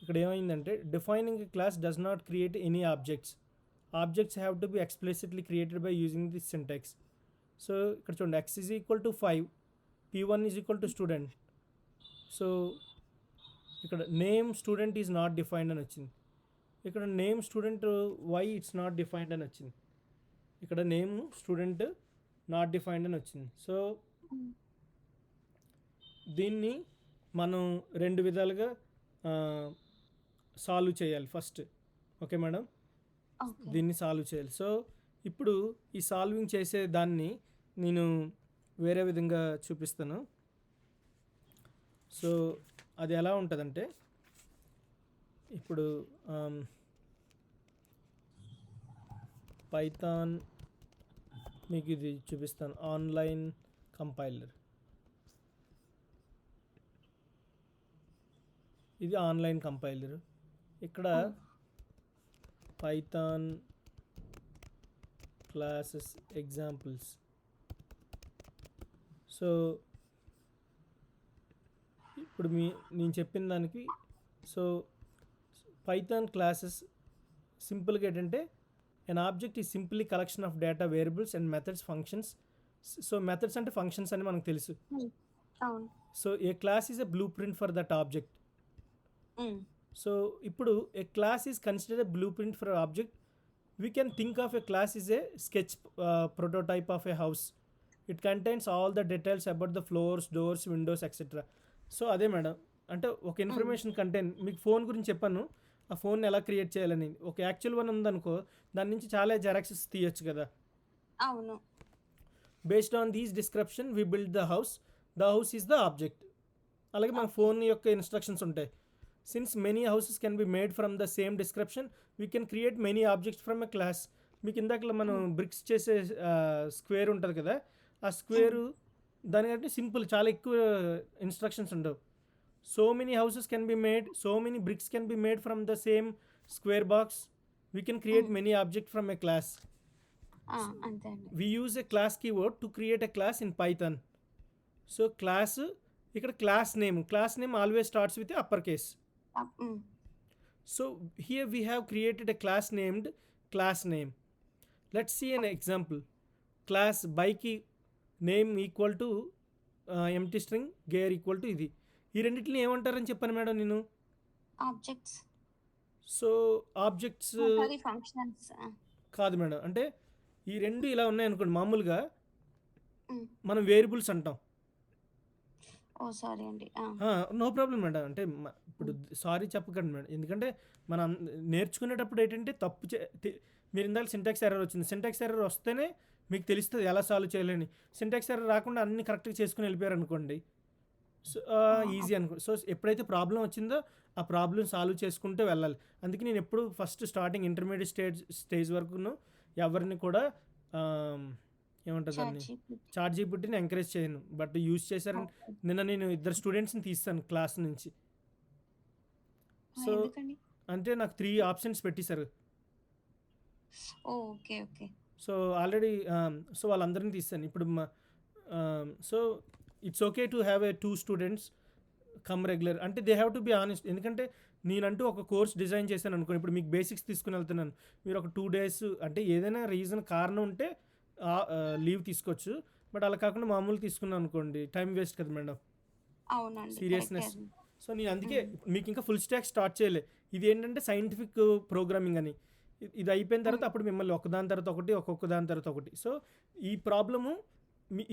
ఇక్కడ ఏమైందంటే, defining class does not create any objects have to be explicitly created by using this syntax. So ఇక్కడ చూడండి, x is equal to 5, p1 is equal to student. So ఇక్కడ name student is not defined అని వచ్చింది. ఇక్కడ name student why it's not defined అని వచ్చింది. ఇక్కడ name student not defined అని వచ్చింది. సో దీన్ని మనం రెండు విధాలుగా సాల్వ్ చేయాలి ఫస్ట్. ఓకే మేడం, దీన్ని సాల్వ్ చేయాలి. సో ఇప్పుడు ఈ సాల్వింగ్ చేసే దాన్ని నేను వేరే విధంగా చూపిస్తాను. సో అది ఎలా ఉంటుందంటే, ఇప్పుడు పైథాన్ మీకు ఇది చూపిస్తాను, ఆన్లైన్ కంపైలర్. ఇది ఆన్లైన్ కంపైలర్. ఇక్కడ పైథాన్ క్లాసెస్ ఎగ్జాంపుల్స్. సో ఇప్పుడు నేను చెప్పిన దానికి, సో పైథాన్ క్లాసెస్ సింపుల్గా ఏంటంటే, an object is simply collection of data, variables and methods, functions. So methods అంటే ఫంక్షన్స్ అని మనకు తెలుసు. So a class is a blue print for that object. So ఇప్పుడు a class is considered a blue print for object. We can think of a class is a sketch prototype of a house. It contains all the details about the floors, doors, windows, etc. So అదే madam, అంటే ఒక information contain. మీకు phone గురించి చెప్పాను, ఆ phone ఎలా create చేయాలని. ఒక యాక్చువల్ వన్ ఉందనుకో, దాని నుంచి చాలా జెరాక్సెస్ తీయొచ్చు కదా. అవును. Based on these description we build the house is the object. అలాగే మన ఫోన్ యొక్క ఇన్స్ట్రక్షన్స్ ఉంటాయి. Since many houses can be made from the same description, we can create many objects from a class. మీకు ఇందాక మనం bricks చేసే square ఉంటుంది కదా, ఆ స్క్వేరు దానికంటే సింపుల్, చాలా ఎక్కువ ఇన్స్ట్రక్షన్స్ ఉండవు. So many houses can be made, so many bricks can be made from the same square box. We can create హ్మ్. many objects from a class. అంతే అండి. We use a class keyword to create a class in Python. So class ఇక్కడ class name always starts with a uppercase. హ్మ్. So here we have created a class named class name. Let's see an example. Class bike name equal to empty string gear equal to ఇది. ఈ రెండింటిని ఏమంటారని చెప్పాను madam నేను. Objects. So objects sorry functions. కాదు madam. అంటే ఈ రెండు ఇలా ఉన్నాయనుకోండి, మామూలుగా హ్మ్. మనం వేరియబుల్స్ అంటాం. ఓహ్! సారీ అండి. No problem madam. అంటే ఇప్పుడు సారీ చెప్పకండి మేడం, ఎందుకంటే మనం నేర్చుకునేటప్పుడు ఏంటంటే మీరు ఇందాక సింటాక్స్ ఎర్రర్ వచ్చింది. సింటాక్స్ ఎర్రర్ వస్తేనే మీకు తెలుస్తుంది ఎలా సాల్వ్ చేయాలని. సింటాక్స్ ఎర్రర్ రాకుండా అన్ని కరెక్ట్గా చేసుకుని వెళ్ళిపోయారు అనుకోండి, సో ఈజీ అనుకో. సో ఎప్పుడైతే ప్రాబ్లం వచ్చిందో ఆ ప్రాబ్లం సాల్వ్ చేసుకుంటూ వెళ్ళాలి. అందుకే నేను ఎప్పుడు ఫస్ట్ స్టార్టింగ్ ఇంటర్మీడియట్ స్టేజ్ వరకును ఎవరిని కూడా ఏమంటుంది దాన్ని చాట్ జీపీటీని ఎంకరేజ్ చేయను. బట్ యూజ్ చేశారని నిన్న నేను 2 స్టూడెంట్స్ని తీస్తాను క్లాస్ నుంచి. సో ఎందుకండి? అంటే నాకు 3 ఆప్షన్స్ పెట్టేశారు. Okay. Okay. So already so వాళ్ళందరినీ తీస్తాను ఇప్పుడు. So it's okay to have a 2 students come regular. అంటే they have to be honest. ఎందుకంటే నేనంటూ ఒక కోర్స్ డిజైన్ చేశాను అనుకోండి, ఇప్పుడు మీకు బేసిక్స్ తీసుకుని వెళ్తున్నాను, మీరు ఒక 2 days అంటే ఏదైనా కారణం ఉంటే లీవ్ తీసుకోవచ్చు. బట్ అలా కాకుండా మామూలు తీసుకున్నాను అనుకోండి, టైం వేస్ట్ కదా మేడం, అవునండి. సీరియస్నెస్. సో నేను అందుకే మీకు ఇంకా ఫుల్ స్టాక్ స్టార్ట్ చేయలే. ఇది ఏంటంటే సైంటిఫిక్ ప్రోగ్రామింగ్ అని. ఇది అయిపోయిన తర్వాత అప్పుడు మిమ్మల్ని ఒకదాని తర్వాత ఒకటి, ఒక్కొక్క దాని తర్వాత ఒకటి. సో ఈ ప్రాబ్లము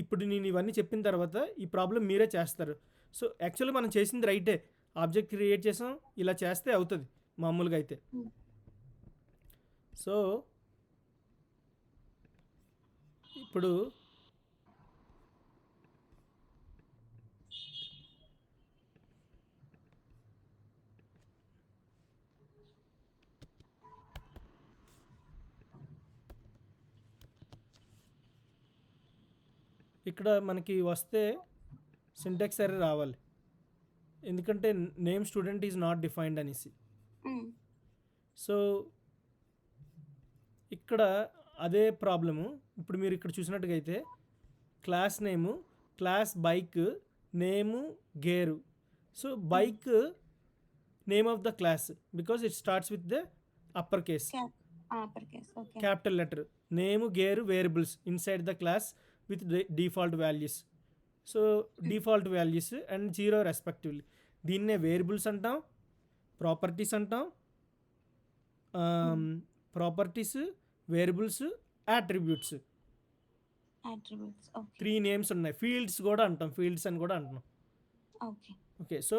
ఇప్పుడు నేను ఇవన్నీ చెప్పిన తర్వాత ఈ ప్రాబ్లం మీరే చేస్తారు. సో యాక్చువల్లీ మనం చేసింది రైటే, ఆబ్జెక్ట్ క్రియేట్ చేసాం, ఇలా చేస్తే అవుతుంది మామూలుగా అయితే. సో ఇప్పుడు ఇక్కడ మనకి వస్తే సింటాక్స్ ఎర్రర్ రావాలి, ఎందుకంటే name student is not defined అనేసి. సో ఇక్కడ అదే ప్రాబ్లము. ఇప్పుడు మీరు ఇక్కడ చూసినట్టుగా అయితే class name, class bike name gear. So bike name of the class because it starts with the upper case capital letter. Name gear variables inside the class with default values. So default values and 0 respectively. దీన్నే variables అంటాం, properties అంటాం, properties, variables, attributes. 3 names ఉన్నాయి. Fields కూడా అంటాం, fields అని కూడా అంటున్నాం. Okay. So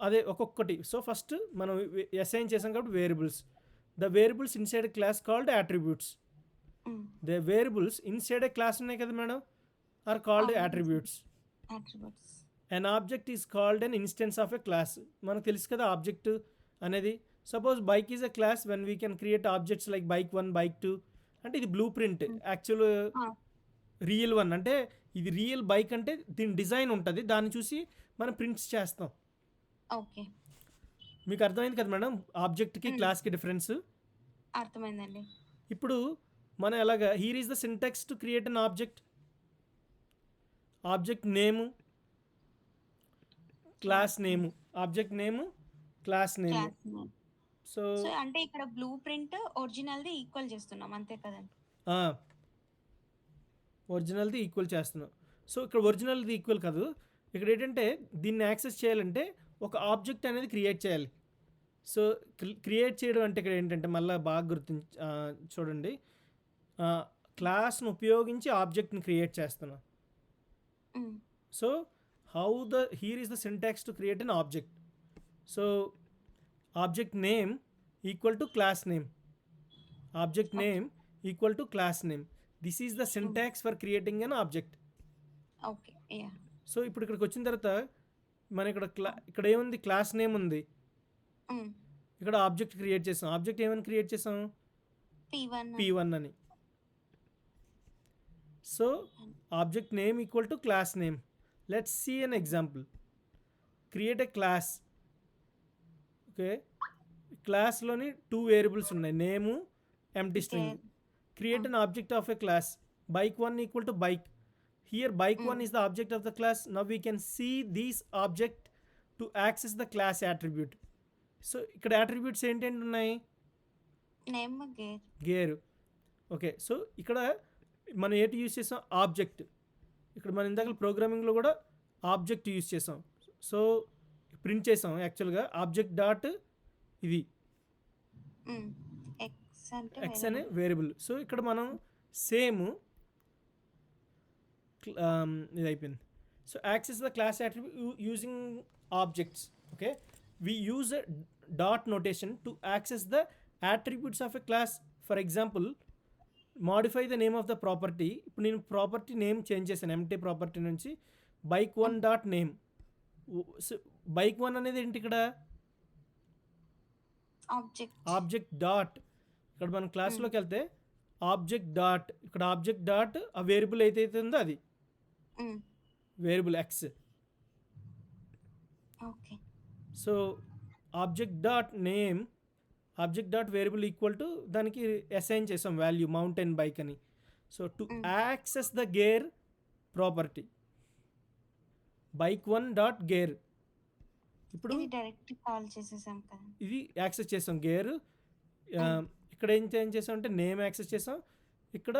అదే ఒక్కొక్కటి. సో ఫస్ట్ మనం అసైన్ చేసాం కాబట్టి variables. The variables inside class called attributes. The variables inside a class ఉన్నాయి కదా madam, are called attributes. An object is called an instance of a class. మనకు తెలుసు కదా ఆబ్జెక్ట్ అనేది. Suppose bike is a class when we can create objects like bike 1, bike 2. అంటే ఇది blue print. Actual real 1 అంటే ఇది real bike, అంటే దీని డిజైన్ ఉంటుంది, దాన్ని చూసి మనం ప్రింట్స్ చేస్తాం. ఓకే, మీకు అర్థమైంది కదా మేడం ఆబ్జెక్ట్కి క్లాస్కి డిఫరెన్స్? అర్థమైందండి. ఇప్పుడు మనం ఎలాగా, here is the syntax to create an object. Object name, class name, object name, class name. So అంటే ఇక్కడ బ్లూ ప్రింట్ ఒరిజినల్ది ఈక్వల్ చేస్తున్నాం అంతే కదండి? ఒరిజినల్ది ఈక్వల్ చేస్తున్నాం. సో ఇక్కడ ఒరిజినల్ది ఈక్వల్ కాదు, ఇక్కడ ఏంటంటే దీన్ని యాక్సెస్ చేయాలంటే ఒక ఆబ్జెక్ట్ అనేది క్రియేట్ చేయాలి. సో క్రియేట్ చేయడం అంటే ఇక్కడ ఏంటంటే మళ్ళీ బాగా చూడండి, క్లాస్ను ఉపయోగించి ఆబ్జెక్ట్ని క్రియేట్ చేస్తున్నాం. So here is the syntax to create an object. So object name equal to class name, object name equal to class name. This is the syntax for creating an object. Okay. So ఇప్పుడు ఇక్కడికి వచ్చిన తర్వాత మన ఇక్కడ ఏముంది, class name ఉంది, ఇక్కడ object create చేసాం. ఆబ్జెక్ట్ ఏమని క్రియేట్ చేసాం, P1 అని. So object name equal to class name. Let's see an example. Create a class. Okay, క్లాస్‌లోని 2 వేరియబుల్స్ ఉన్నాయి. Name, empty string. Gear Create an object of a class. Bike1 equal to bike. Here bike1 is the object of the class. Now we can see these object to access the class attribute. So ఇక్కడ attributes ఏంటేంటి ఉన్నాయి? Name gear gear. Okay. So ఇక్కడ మనం ఏంటి use చేసాం? Object. ఇక్కడ మనం ఇందాక ప్రోగ్రామింగ్లో కూడా ఆబ్జెక్ట్ యూజ్ చేసాం. సో ప్రింట్ చేసాం యాక్చువల్గా ఆబ్జెక్ట్ డాట్ ఇది ఎక్స్ అంటే ఎక్స్ అనే వేరియబుల్. సో ఇక్కడ మనం సేమ్ ఇది అయిపోయింది. So access the class attribute using objects. Okay, we use dot notation to access the attributes of a class. For example modify the name of the property. ఇప్పుడు నేను property name change చేశాను empty property నుంచి bike1 dot name. bike1 అనేది ఏంటి ఇక్కడ? Object object dot. ఇక్కడ మనం క్లాస్లోకి వెళ్తే ఆబ్జెక్ట్ డాట్, ఇక్కడ ఆబ్జెక్ట్ డాట్ ఆ వేరియబుల్ ఏదైతే ఉందో అది variable X. Okay so object dot name, object dot variable equal to దానికి అసైన్ చేసాం వాల్యూ మౌంటైన్ బైక్ అని. So to access the gear property bike1 dot gear. ఇప్పుడు ఇది డైరెక్ట్ కాల్ చేసేసాం కదా. ఇది యాక్సెస్ చేసాం గేర్. ఇక్కడ ఏం చేసాం అంటే నేమ్ యాక్సెస్ చేసాం. ఇక్కడ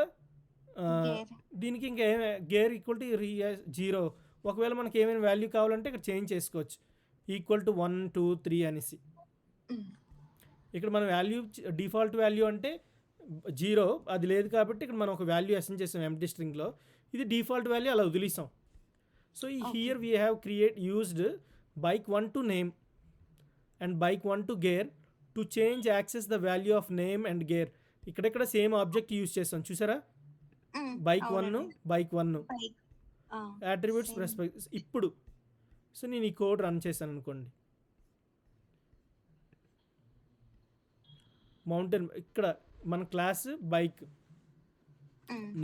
గేర్ దీనికి ఇంకా గేర్ ఈక్వల్ టు 0. ఒకవేళ మనకి ఏమైనా వాల్యూ కావాలంటే ఇక్కడ చేంజ్ చేసుకోవచ్చు ఈక్వల్ టు 1 2 3 అనేసి. ఇక్కడ మన వాల్యూ డిఫాల్ట్ వాల్యూ అంటే 0, అది లేదు కాబట్టి ఇక్కడ మనం ఒక వాల్యూ అసైన్ చేసాం ఎంప్టీ స్ట్రింగ్లో. ఇది డిఫాల్ట్ వాల్యూ అలా వదిలేసాం. So here we have used bike1 to name and bike1 to gear to change access the value of name and gear. ఇక్కడెక్కడ సేమ్ ఆబ్జెక్ట్ యూజ్ చేస్తాం చూసారా? bike1 bike attributes respect. ఇప్పుడు so నేను ఈ code run చేశాను అనుకోండి. Mountain ఇక్కడ మన class bike,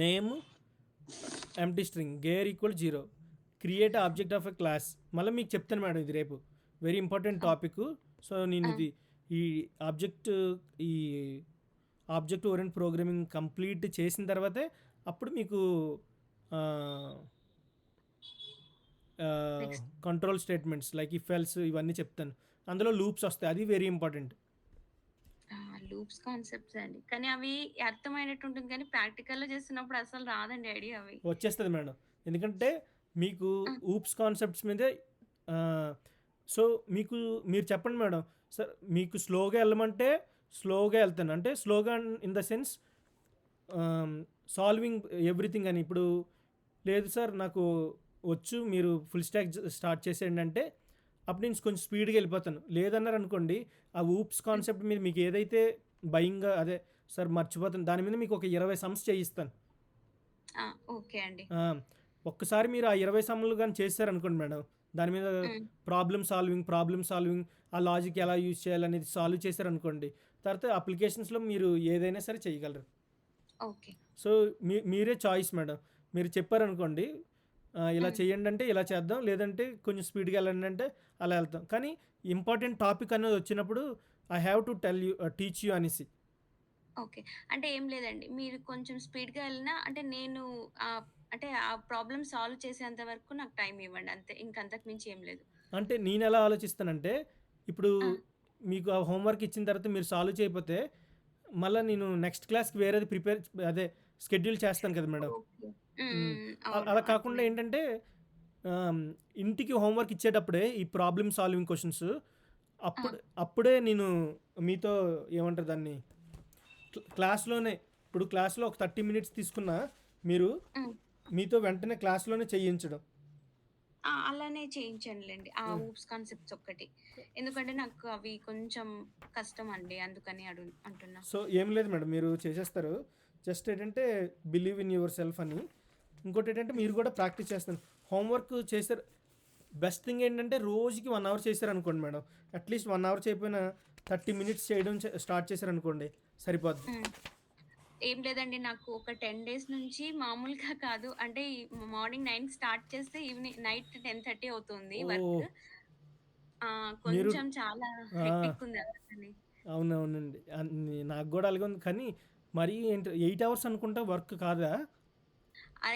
name empty string, gear equal 0, create object of a class. మళ్ళీ మీకు చెప్తాను మేడం, ఇది రేపు వెరీ ఇంపార్టెంట్ టాపిక్. సో నేను ఇది ఈ ఆబ్జెక్ట్ ఓరియంట్ ప్రోగ్రామింగ్ కంప్లీట్ చేసిన తర్వాతే అప్పుడు మీకు control statements like if else ఇవన్నీ చెప్తాను. అందులో లూప్స్ వస్తాయి, అది వెరీ ఇంపార్టెంట్. లూప్స్ కాన్సెప్ట్స్ అండి, కానీ అవి అర్థమైనట్టు ఉంటుంది కానీ ప్రాక్టికల్లో చేస్తున్నప్పుడు అసలు రాదండి ఐడియా అవి. వచ్చేస్తుంది మేడం, ఎందుకంటే మీకు ఊప్స్ కాన్సెప్ట్స్ మీదే. సో మీరు చెప్పండి మేడం, సార్ మీకు స్లోగా వెళ్ళమంటే స్లోగా వెళ్తాను, అంటే స్లోగా in the sense solving everything అని. ఇప్పుడు లేదు సార్ నాకు వచ్చు, మీరు ఫుల్ స్టాక్ స్టార్ట్ చేసేయండి అంటే అప్పుడు నేను కొంచెం స్పీడ్గా వెళ్ళిపోతాను. లేదన్నారు అనుకోండి, ఆ ఊప్స్ కాన్సెప్ట్ మీద మీకు ఏదైతే భయంగా అదే సార్ మర్చిపోతాను దాని మీద మీకు ఒక 20 సమ్స్ చేయిస్తాను. ఓకే అండి. ఒక్కసారి మీరు ఆ 20 సమ్లు కానీ చేశారనుకోండి మేడం, దాని మీద ప్రాబ్లమ్ సాల్వింగ్ ఆ లాజిక్ ఎలా యూజ్ చేయాలనేది సాల్వ్ చేశారనుకోండి, తర్వాత అప్లికేషన్స్లో మీరు ఏదైనా సరే చేయగలరు. ఓకే. సో మీరే చాయిస్ మేడం. మీరు చెప్పారనుకోండి ఇలా చేయండి అంటే ఇలా చేద్దాం, లేదంటే కొంచెం స్పీడ్గా వెళ్ళండి అంటే అలా వెళ్తాం. కానీ ఇంపార్టెంట్ టాపిక్ అనేది వచ్చినప్పుడు I have to teach you అనేసి. ఓకే, అంటే ఏం లేదండి, మీరు కొంచెం స్పీడ్గా వెళ్ళినా అంటే నేను అంటే ఆ ప్రాబ్లమ్ సాల్వ్ చేసేంత వరకు నాకు టైం ఇవ్వండి అంతే, ఇంకంతకు మించి ఏం లేదు. అంటే నేను ఎలా ఆలోచిస్తానంటే, ఇప్పుడు మీకు ఆ హోంవర్క్ ఇచ్చిన తర్వాత మీరు సాల్వ్ చేయకపోతే మళ్ళీ నేను నెక్స్ట్ క్లాస్కి వేరేది షెడ్యూల్ చేస్తాను కదా మేడం. అలా కాకుండా ఏంటంటే ఇంటికి హోంవర్క్ ఇచ్చేటప్పుడే ఈ ప్రాబ్లమ్ సాల్వింగ్ క్వశ్చన్స్ అప్పుడే నేను మీతో ఏమంటారు దాన్ని క్లాస్లోనే, ఇప్పుడు క్లాస్లో ఒక 30 minutes తీసుకున్నా మీరు మీతో వెంటనే క్లాస్లోనే చేయించడం. అలానే చేయించండిలేండి ఆ ఊప్స్ కాన్సెప్ట్స్ ఒక్కటి, ఎందుకంటే నాకు అవి కొంచెం కష్టం అండి, అందుకని అంటున్నా. సో ఏం లేదు మేడం, మీరు చేసేస్తారు. జస్ట్ ఏంటంటే బిలీవ్ ఇన్ యువర్ సెల్ఫ్ అని. ఇంకోటి ఏంటంటే మీరు కూడా ప్రాక్టీస్ చేస్తారు. హోంవర్క్ చేశారు, బెస్ట్ థింగ్ ఏంటంటే రోజుకి 1 hour చేశారు అనుకోండి మేడం, అట్లీస్ట్ 1 hour చేయకపోయినా 30 minutes చేయడం స్టార్ట్ చేశారు అనుకోండి సరిపోద్ది. ఏం లేదండి, నాకు ఒక 10 days నుంచి మామూలుగా కాదు, అంటే మార్నింగ్ 9 స్టార్ట్ చేస్తే ఈవినింగ్ నైట్ 10:30 అవుతుంది వర్క్. కొంచెం చాలా హెక్టిక్ ఉంది అందుకని. అవునవునండి. నాకు గూడా అలాగే ఉంది. కానీ మరీ ఏంటి 8 అవర్స్ అనుకుంటా వర్క్ కాదా? ఆ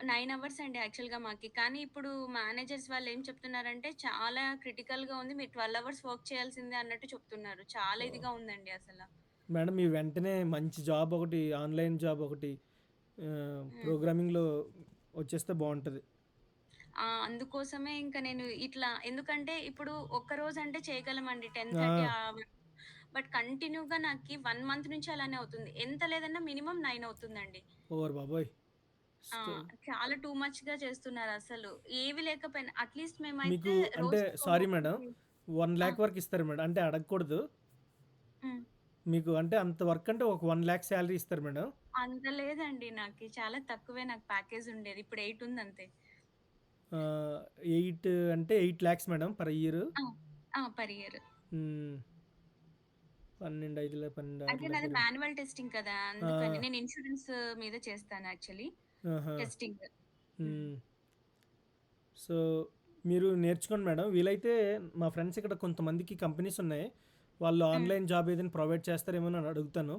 9 అవర్స్ అండి యాక్చువల్‌గా మాకి. కానీ ఇప్పుడు మేనేజర్స్ వాళ్ళేం చెప్తున్నారంటే, చాలా క్రిటికల్‌గా ఉంది. మీరు 12 అవర్స్ వర్క్ చేయాల్సిందే అన్నట్టు చెప్తున్నారు. చాలా ఓహ్! ఇదిగా ఉందండి అసల. మేడం మీ వెంటనే మంచి జాబ్ ఒకటి ఆన్‌లైన్ జాబ్ ఒకటి హ్మ్. ప్రోగ్రామింగ్‌లో వచ్చేస్తే బావుంటది. అందుకోసమే ఇంక నేను ఇట్లా ఎందుకంటే ఇప్పుడు ఒక్కరోజంటే చేయగలమండి 10:30 ఆ! బట్ కంటిన్యూగా నాకి 1 మంత్ నుంచి అలానే అవుతుంది. ఎంత లేదన్నా మినిమమ్ 9 అవుతుందండి. ఓరి బాబోయ్! ఆ! సో, చాలా టూ మచ్‌గా చేస్తున్నారసలు. ఏవి లేకపోయినా అట్‌లీస్ట్ మీకు మేమైతే అంటే రోజుకొక సారీ మేడం ఒకటి. ఆ! 1,00,000 వరకు ఇస్తారు మేడం. అంటే అడగకూడదు. హ్మ్. మీకు అంటే అంత వర్క్ అంటే ఒక 1,00,000 సాలరీ ఇస్తారు మేడం. అంత లేదండి నాకి. చాలా తక్కువే నాకు ప్యాకేజ్ ఉండేది. ఇప్పుడు 8 ఉందంతే. 8 అంటే 8,00,000 మేడం పర్ ఇయర్. ఆ! ఆ! Per year. హ్మ్. 12, 5 12, 6 అంటే నాది 20. మాన్యువల్ టెస్టింగ్ కదా! ఆ! అందుకని. నేను ఇన్స్యూరెన్స్ మీద చేస్తాను యాక్చువల్లీ. ఆహా! టెస్టింగ్. హ్మ్. హ్మ్. సో, మీరు నేర్చుకోండి మేడం. వీలైతే మా ఫ్రెండ్స్ ఇక్కడ కొంతమందికి కంపెనీస్ ఉన్నాయి. వాళ్ళు హ్మ్. ఆన్‌లైన్ జాబ్ ఏదైనా ప్రొవైడ్ చేస్తారేమో అని అడుగుతాను.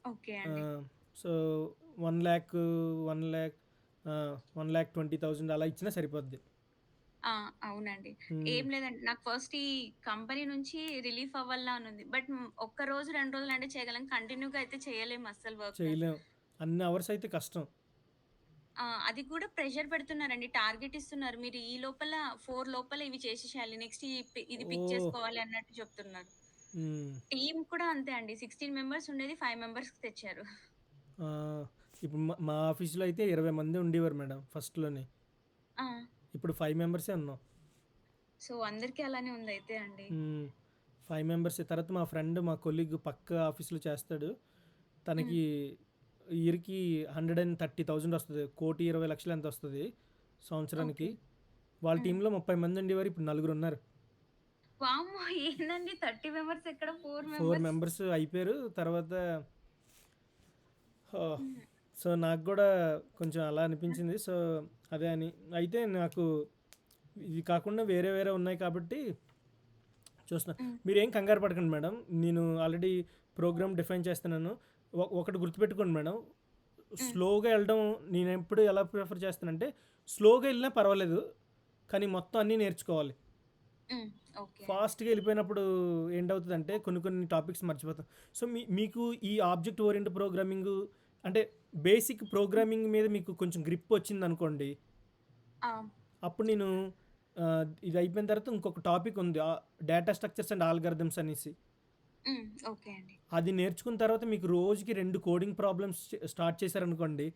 ఓకే అండి. ఆహ్, సో, 1,00,000 1,00,000 1,20,000 అలా ఇచ్చినా సరిపోద్ది. ఆ! అవునండి. హ్మ్. ఏం లేదండి. నాకు ఫస్ట్ ఈ కంపెనీ నుంచి రిలీఫ్ అవ్వాలా అనుంది. బట్ ఒక్క రోజు, 2 రోజులంటే చేయగలం. కంటిన్యూగా అయితే చేయలేము అస్సలు వర్క్. చేయలేం. అన్ని అవర్స్ అయితే కష్టం. అది కూడా ప్రెషర్ పెడుతున్నారండి. టార్గెట్ ఇస్తున్నారు. మీరు ఈ లోపల 4 లోపల ఇవి చేసేసేయాలి. నెక్స్ట్ ఇది పిక్ ఓహ్! చేసుకోవాలి అన్నట్టు చెప్తున్నారు. హ్మ్. టీమ్ కూడా అంతే అండి. 16 మెంబర్స్ ఉండేది 5 మెంబర్స్‌కి తెచ్చారు. ఆ! ఇప్పుడు మా ఆఫీస్‌లో అయితే 20 మంది ఉండేవారు మేడం ఫస్ట్‌లోనే. ఆ! ఇప్పుడు 5 మెంబర్సే ఉన్నాం. సో, అందరికి అలానే ఉందయితే అండి. హ్మ్. 5 మెంబర్సే. తర్వాత మా ఫ్రెండ్, మా కొలీగ్ పక్క ఆఫీస్‌లో చేస్తాడు. హ్మ్. తనకి ఇయర్‌కి 130,000 వస్తది. 1,20,00,000 ఎంతో వస్తది సంవత్సరానికి. ఓకే. వాళ్ళ హ్మ్. టీమ్‌లో 30 మంది ఉండేవారు. ఇప్పుడు నలుగురున్నారు. వామ్మో! ఏందండి 30 మెంబర్స్ ఎక్కడ 4 4 మెంబర్స్. మెంబర్స్ అయిపోయారు. తర్వాత ఓహ్! హ్మ్. సో, నాకు గూడా కొంచెం అలా అనిపించింది. సో, అదే అని. అయితే నాకు ఇవి కాకుండా వేరే వేరే ఉన్నాయి కాబట్టి చూస్తున్నా. హ్మ్. మీరేం కంగారు పడకండి మేడం. నేను ఆల్రెడీ ప్రోగ్రామ్ డిఫైన్ చేస్తున్నాను. ఒకటి గుర్తుపెట్టుకోండి మేడం. హ్మ్. స్లోగా ఎళ్ళడం నేనెప్పుడు ఎలా ప్రిఫర్ చేస్తానంటే, స్లోగా ఎళ్ళినా పర్వాలేదు. కానీ మొత్తం అన్నీ నేర్చుకోవాలి. హ్మ్. ఓకే అండి. ఫాస్ట్‌గా ఎళ్ళిపోయినప్పుడు ఏంటవుతదంటే కొన్ని కొన్ని టాపిక్స్ మర్చిపోతాం. సో, మీకు ఈ ఆబ్జెక్ట్ ఓరియెంటెడ్ ప్రోగ్రామింగు అంటే బేసిక్ ప్రోగ్రామింగ్ మీద మీకు కొంచెం గ్రిప్ వచ్చిందనుకోండి. ఆ! అప్పుడు నేను ఇది అయిపోయిన తర్వాత ఇంకొక టాపిక్ ఉంది. డేటా స్ట్రక్చర్స్ అండ్ ఆల్గారిథమ్స్ అనేసి. హ్మ్. ఓకే అండి. అది నేర్చుకున్న తర్వాత మీకు రోజుకి 2 కోడింగ్ ప్రాబ్లమ్స్ స్టార్ట్ చేశారనుకోండి.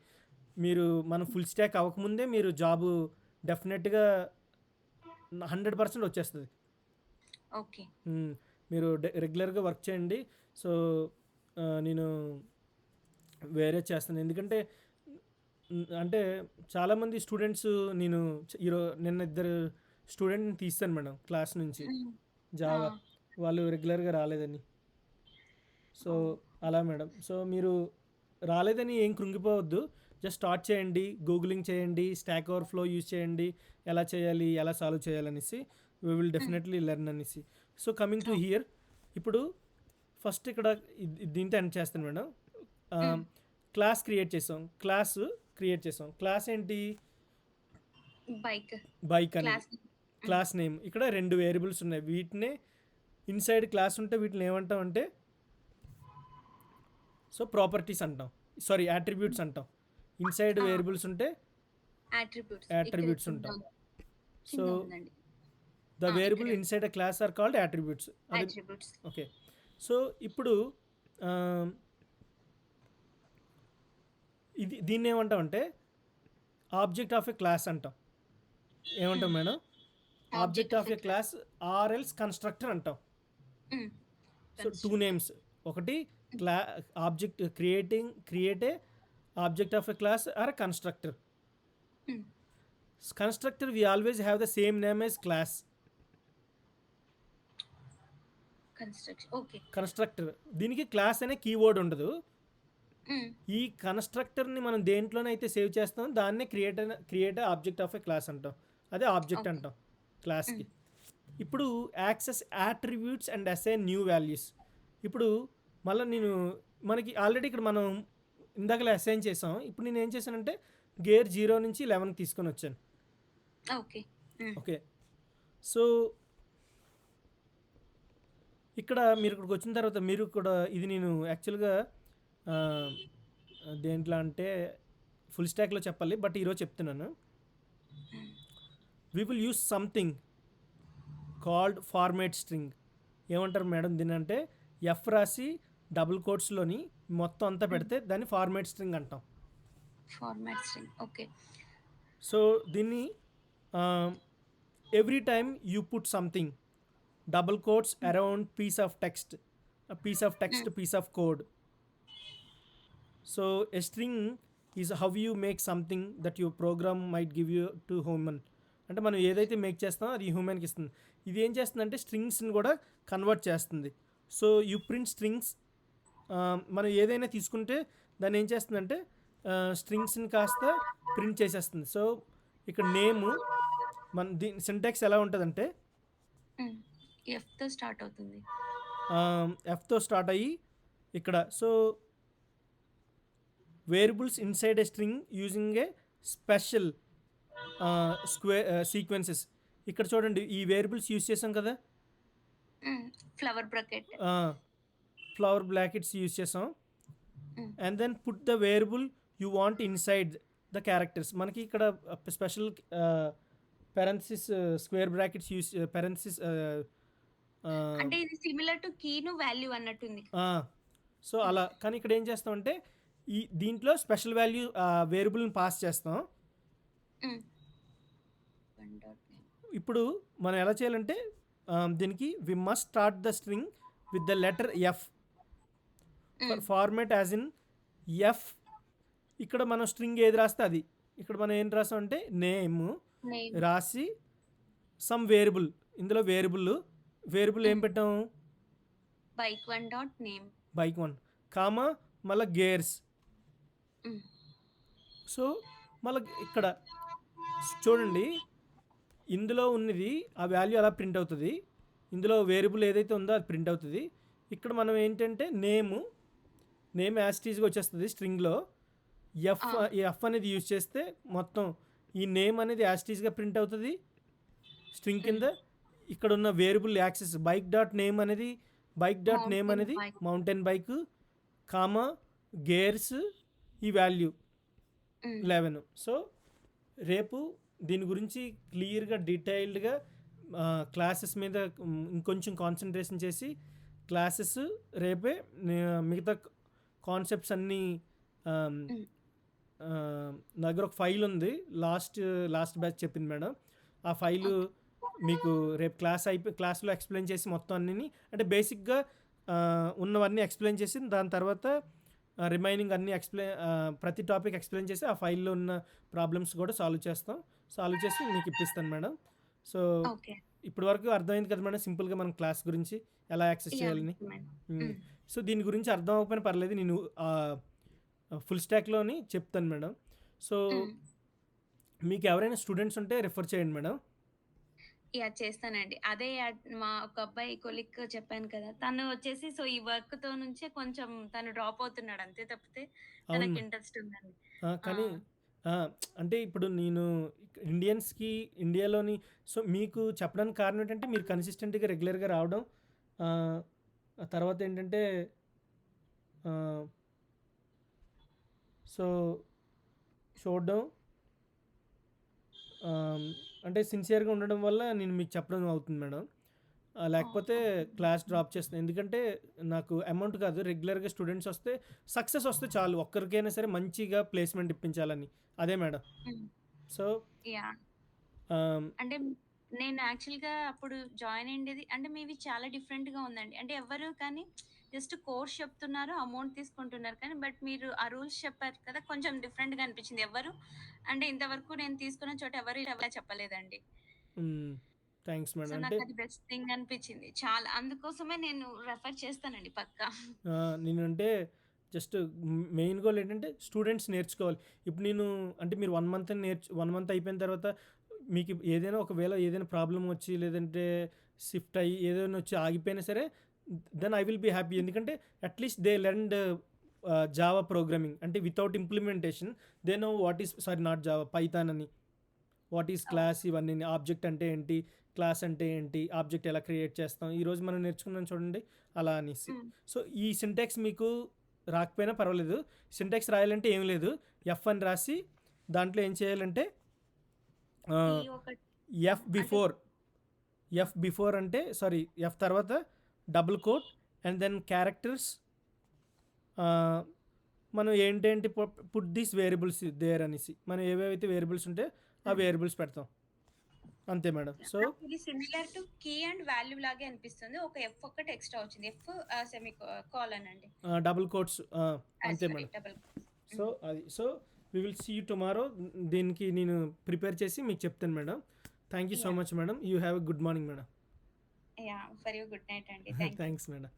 మీరు మనం హ్మ్. ఫుల్ స్టాక్ అవ్వకముందే మీరు జాబు డెఫినెట్‌గా 100% వచ్చేస్తది. ఓకే. హ్మ్. మీరు రెగ్యులర్‌గా వర్క్ చేయండి. సో, నేను వేరేది చేస్తాను. ఎందుకంటే అంటే చాలామంది స్టూడెంట్స్ నేను నిన్న ఇద్దరు స్టూడెంట్‌ని తీసేసాను మేడం క్లాస్ నుంచి హ్మ్. ఆ! జావా. వాళ్ళు రెగ్యులర్‌గా రాలేదని. సో, ఓహ్! అలా మేడం. సో, మీరు రాలేదని ఏం కృంగిపోవద్దు. జస్ట్ స్టార్ట్ చేయండి. గూగులింగ్ చేయండి. స్టాక్ ఓవర్‌ఫ్లో యూజ్ చేయండి. ఎలా చేయాలి? ఎలా సాల్వ్ చేయాలనేసి. వి విల్ హ్మ్. డెఫినెట్‌లీ లెర్న్ అనేసి. So, coming to oh! Here ఇప్పుడు ఫస్ట్ ఇక్కడ దీంతో ఎండ్ చేస్తాను మేడం. హ్మ్. ఆహ్, క్లాస్ క్రియేట్ చేసాం. క్రియేట్ చేసాం. క్లాస్ ఏంటి? బైక్. బైక్ అనేది. క్లాస్. హ్మ్. Class name. ఇక్కడ 2 వేరియబుల్స్ ఉన్నాయి. వీటినే ఇన్‌సైడ్ క్లాస్ ఉంటే వీటిని ఏమంటామంటే సో, ప్రాపర్టీస్ అంటాం. సారీ అట్రిబ్యూట్స్ అంటాం. ఇన్‌సైడ్ ఆ! వేరియబుల్స్ ఉంటే అట్రిబ్యూట్స్. ఇక్కడ అట్రిబ్యూట్స్ కింద ఉంటాం. సో, కింద ఉందండి. ద ఇక్కడ variable inside a class are called attributes. అది అట్రిబ్యూట్స్. ఓకే. సో, ఇప్పుడు ఆహ్, దీన్నేమంటామంటే ఆబ్జెక్ట్ ఆఫ్ ఎ క్లాస్ అంటాం. ఏమంటాం hmm. Madam? Object object of of a a class. Class or else constructor అంటాం. హ్మ్. So, 2 constructor. నేమ్స్. ఒకటి హ్మ్. క్లా object create a object of a class or a constructor. Hmm. Constructor we always have the same name as class. Construction. Okay. Constructor దీనికి class అనే keyword ఉండదు. హ్మ్. ఈ కన్‌స్ట్రక్టర్‌ని మనం దేంట్లోనైతే సేవ్ చేస్తామో దాన్నే create object of a class అంటాం. అదే ఆబ్జెక్ట్ ఓకే. అంటాం హ్మ్. క్లాస్‌కి. ఇప్పుడు access attributes and assign new values. ఇప్పుడు మళ్ళీ మనకి ఆల్రెడీ ఇక్కడ మనం ఇందాకలా అసైన్ చేసాం. ఇప్పుడు నేను ఏం చేశానంటే గేర్ 0 నుంచి 11కి తీసుకొని వచ్చాను. ఓకే. హ్మ్. ఓకే. సో ఇక్కడ మీరు ఇక్కడికి వచ్చిన తర్వాత మీరు కూడా ఇది నేను యాక్చువల్గా దేంట్లో అంటే ఫుల్ స్టాక్లో చెప్పాలి, బట్ ఈరోజు చెప్తున్నాను. We will use something called format string. ఏమంటారు మేడం దీని అంటే ఎఫ్ రాసి డబుల్ కోట్స్లోని మొత్తం అంతా పెడితే దాన్ని ఫార్మేట్ స్ట్రింగ్ అంటాం. Format string. ఓకే. సో దీన్ని every time you put something double quotes around piece of text, piece of code. So a string is how you make something that you program might give you to human. అంటే మనం ఏదైతే make చేస్తామో అది హ్యూమన్కి ఇస్తుంది. ఇది ఏం చేస్తుందంటే స్ట్రింగ్స్ని కూడా కన్వర్ట్ చేస్తుంది. So you print strings. మనం ఏదైనా తీసుకుంటే దాన్ని ఏం చేస్తుందంటే స్ట్రింగ్స్ని కాస్త ప్రింట్ చేసేస్తుంది. సో ఇక్కడ నేము మన దీని సింటాక్స్ ఎలా ఉంటుందంటే ఎఫ్తో స్టార్ట్ అవుతుంది. ఎఫ్తో స్టార్ట్ అయ్యి ఇక్కడ so variables inside a string using a special sequences. ఇక్కడ చూడండి ఈ వేరియబుల్స్ యూజ్ చేసాం కదా, flower bracket. Flower brackets use చేసాం. And then put the variable you want inside the characters. మనకి ఇక్కడ special parentheses square brackets use parentheses. అంటే ఇది సిమిలర్ టు కీను వాల్యూ అన్నట్టుంది. సో అలా కానీ ఇక్కడ ఏం చేస్తామంటే ఈ దీంట్లో స్పెషల్ వాల్యూ వేరియబుల్ని పాస్ చేస్తాం. ఇప్పుడు మనం ఎలా చేయాలంటే దీనికి we must start the string with the letter f format as in f. ఇక్కడ మనం స్ట్రింగ్ ఏది రాస్తే అది. ఇక్కడ మనం ఏం రాసాం అంటే నేమ్ రాసి సమ్ వేరియబుల్. ఇందులో వేరియబుల్ ఏం పెట్టాం బైక్ 1 కామా మళ్ళీ గేర్స్. సో మళ్ళీ ఇక్కడ చూడండి ఇందులో ఉన్నది ఆ వాల్యూ అలా ప్రింట్ అవుతుంది. ఇందులో వేరియబుల్ ఏదైతే ఉందో అది ప్రింట్ అవుతుంది. ఇక్కడ మనం ఏంటంటే నేమ్ యాస్టీజ్గా వచ్చేస్తుంది స్ట్రింగ్లో. ఎఫ్ అనేది యూజ్ చేస్తే మొత్తం ఈ నేమ్ అనేది యాస్టీజ్గా ప్రింట్ అవుతుంది స్ట్రింగ్ కింద. ఇక్కడ ఉన్న variable access bike dot name అనేది మౌంటైన్ బైక్ కామా గేర్స్ ఈ వాల్యూ 11. సో రేపు దీని గురించి క్లియర్గా డీటెయిల్డ్గా క్లాసెస్ మీద ఇంకొంచెం కాన్సన్ట్రేషన్ చేసి క్లాసెస్ రేపే మిగతా కాన్సెప్ట్స్ అన్నీ నా దగ్గర ఒక ఫైల్ ఉంది లాస్ట్ బ్యాచ్ చెప్పింది మేడం. ఆ ఫైలు మీకు రేపు క్లాస్లో ఎక్స్ప్లెయిన్ చేసి మొత్తం అన్నీ అంటే బేసిక్గా ఉన్నవన్నీ ఎక్స్ప్లెయిన్ చేసి దాని తర్వాత రిమైనింగ్ అన్నీ ప్రతి టాపిక్ ఎక్స్ప్లెయిన్ చేసి ఆ ఫైల్లో ఉన్న ప్రాబ్లమ్స్ కూడా సాల్వ్ చేసి మీకు ఇప్పిస్తాను మేడం. సో ఇప్పటి వరకు అర్థమైంది కదా మేడం సింపుల్గా మనం క్లాస్ గురించి ఎలా యాక్సెస్ చేయాలని. సో దీని గురించి అర్థం అవ్వకపోయినా పర్లేదు, నేను ఫుల్ స్టాక్లోని చెప్తాను మేడం. సో మీకు ఎవరైనా స్టూడెంట్స్ ఉంటే రిఫర్ చేయండి మేడం. చేస్తానండి. అదే మా ఒక అబ్బాయి కొలిక్ చెప్పాను కదా, తను వచ్చేసి సో ఈ వర్క్ తో నుంచే కొంచెం తను డ్రాప్ అవుతున్నాడు అంతే తప్పితే తనకి ఇంట్రెస్ట్ ఉందండి. కానీ అంటే ఇప్పుడు నేను ఇండియన్స్కి ఇండియాలోని సో మీకు చెప్పడానికి కారణం ఏంటంటే మీరు కన్సిస్టెంట్గా రెగ్యులర్గా రావడం, తర్వాత ఏంటంటే సో చూడడం అంటే సిన్సియర్గా ఉండడం వల్ల నేను మీకు చెప్పడం అవుతుంది మేడం. లేకపోతే క్లాస్ డ్రాప్ చేస్తాను. ఎందుకంటే నాకు అమౌంట్ కాదు, రెగ్యులర్గా స్టూడెంట్స్ వస్తే సక్సెస్ వస్తే చాలు, ఒక్కరికైనా సరే మంచిగా ప్లేస్మెంట్ ఇప్పించాలని అదే మేడం. సో అంటే నేను యాక్చువల్గా అప్పుడు జాయిన్ అయ్యేది అంటే మీవి చాలా డిఫరెంట్గా ఉందండి. అంటే ఎవరు కానీ జస్ట్ కోర్స్ చెప్తున్నారు, అమౌంట్ తీసుకుంటున్నారు కానీ బట్ మీరు ఆ రూల్స్ చెప్పారు కదా కొంచెం డిఫరెంట్గా అనిపించింది. ఎవరు అంటే ఇంతవరకు నేను తీసుకున్న చోట ఎవరు చెప్పలేదండి. Thanks madam. సో నాకు అది బెస్ట్ థింగ్ అనిపించింది చాలా, అందుకోసమే నేను రెఫర్ చేస్తానండి పక్కా. నేను అంటే జస్ట్ మెయిన్ గోల్ ఏంటంటే స్టూడెంట్స్ నేర్చుకోవాలి. ఇప్పుడు నేను అంటే మీరు 1 మంత్ అయిపోయిన తర్వాత మీకు ఏదైనా ఒకవేళ ఏదైనా ప్రాబ్లం వచ్చి లేదంటే షిఫ్ట్ అయ్యి ఏదైనా వచ్చి ఆగిపోయినా సరే then I will be happy. ఎందుకంటే at least they learned Java programming అంటే without implementation they know what is not Java, Python అని, వాట్ ఈస్ క్లాస్, ఇవన్నీ ఆబ్జెక్ట్ అంటే ఏంటి, క్లాస్ అంటే ఏంటి, ఆబ్జెక్ట్ ఎలా క్రియేట్ చేస్తాం, ఈరోజు మనం నేర్చుకున్నాం చూడండి అలా అనేసి. సో ఈ సింటాక్స్ మీకు రాకపోయినా పర్వాలేదు. సింటాక్స్ రాయాలంటే ఏం లేదు, ఎఫ్ అని రాసి దాంట్లో ఏం చేయాలంటే ఈ ఒక ఎఫ్ బిఫోర్ అంటే సారీ ఎఫ్ తర్వాత double quote and then characters, మనం ఏంటేంటి పుట్ దీస్ వేరియబుల్స్ దేర్ అనేసి, మనం ఏవేవైతే వేరియబుల్స్ ఉంటే ఆ వేరియబుల్స్ పెడతాం అంతే మేడం. సో ఇది similar to key and value లాగే అనిపిస్తుంది. ఒక ఎఫ్ ఒక్కటి ఎక్స్ట్రా వచ్చింది. ఎఫ్ సెమీ కోలన్ అండి. డబుల్ కోట్స్ అంతే మేడం. డబుల్ సో అది so we will see you tomorrow. దీనికి నేను ప్రిపేర్ చేసి మీకు చెప్తాను madam. Thank you so much madam. You have a good morning madam. Yeah for you good night అండి. Thanks madam.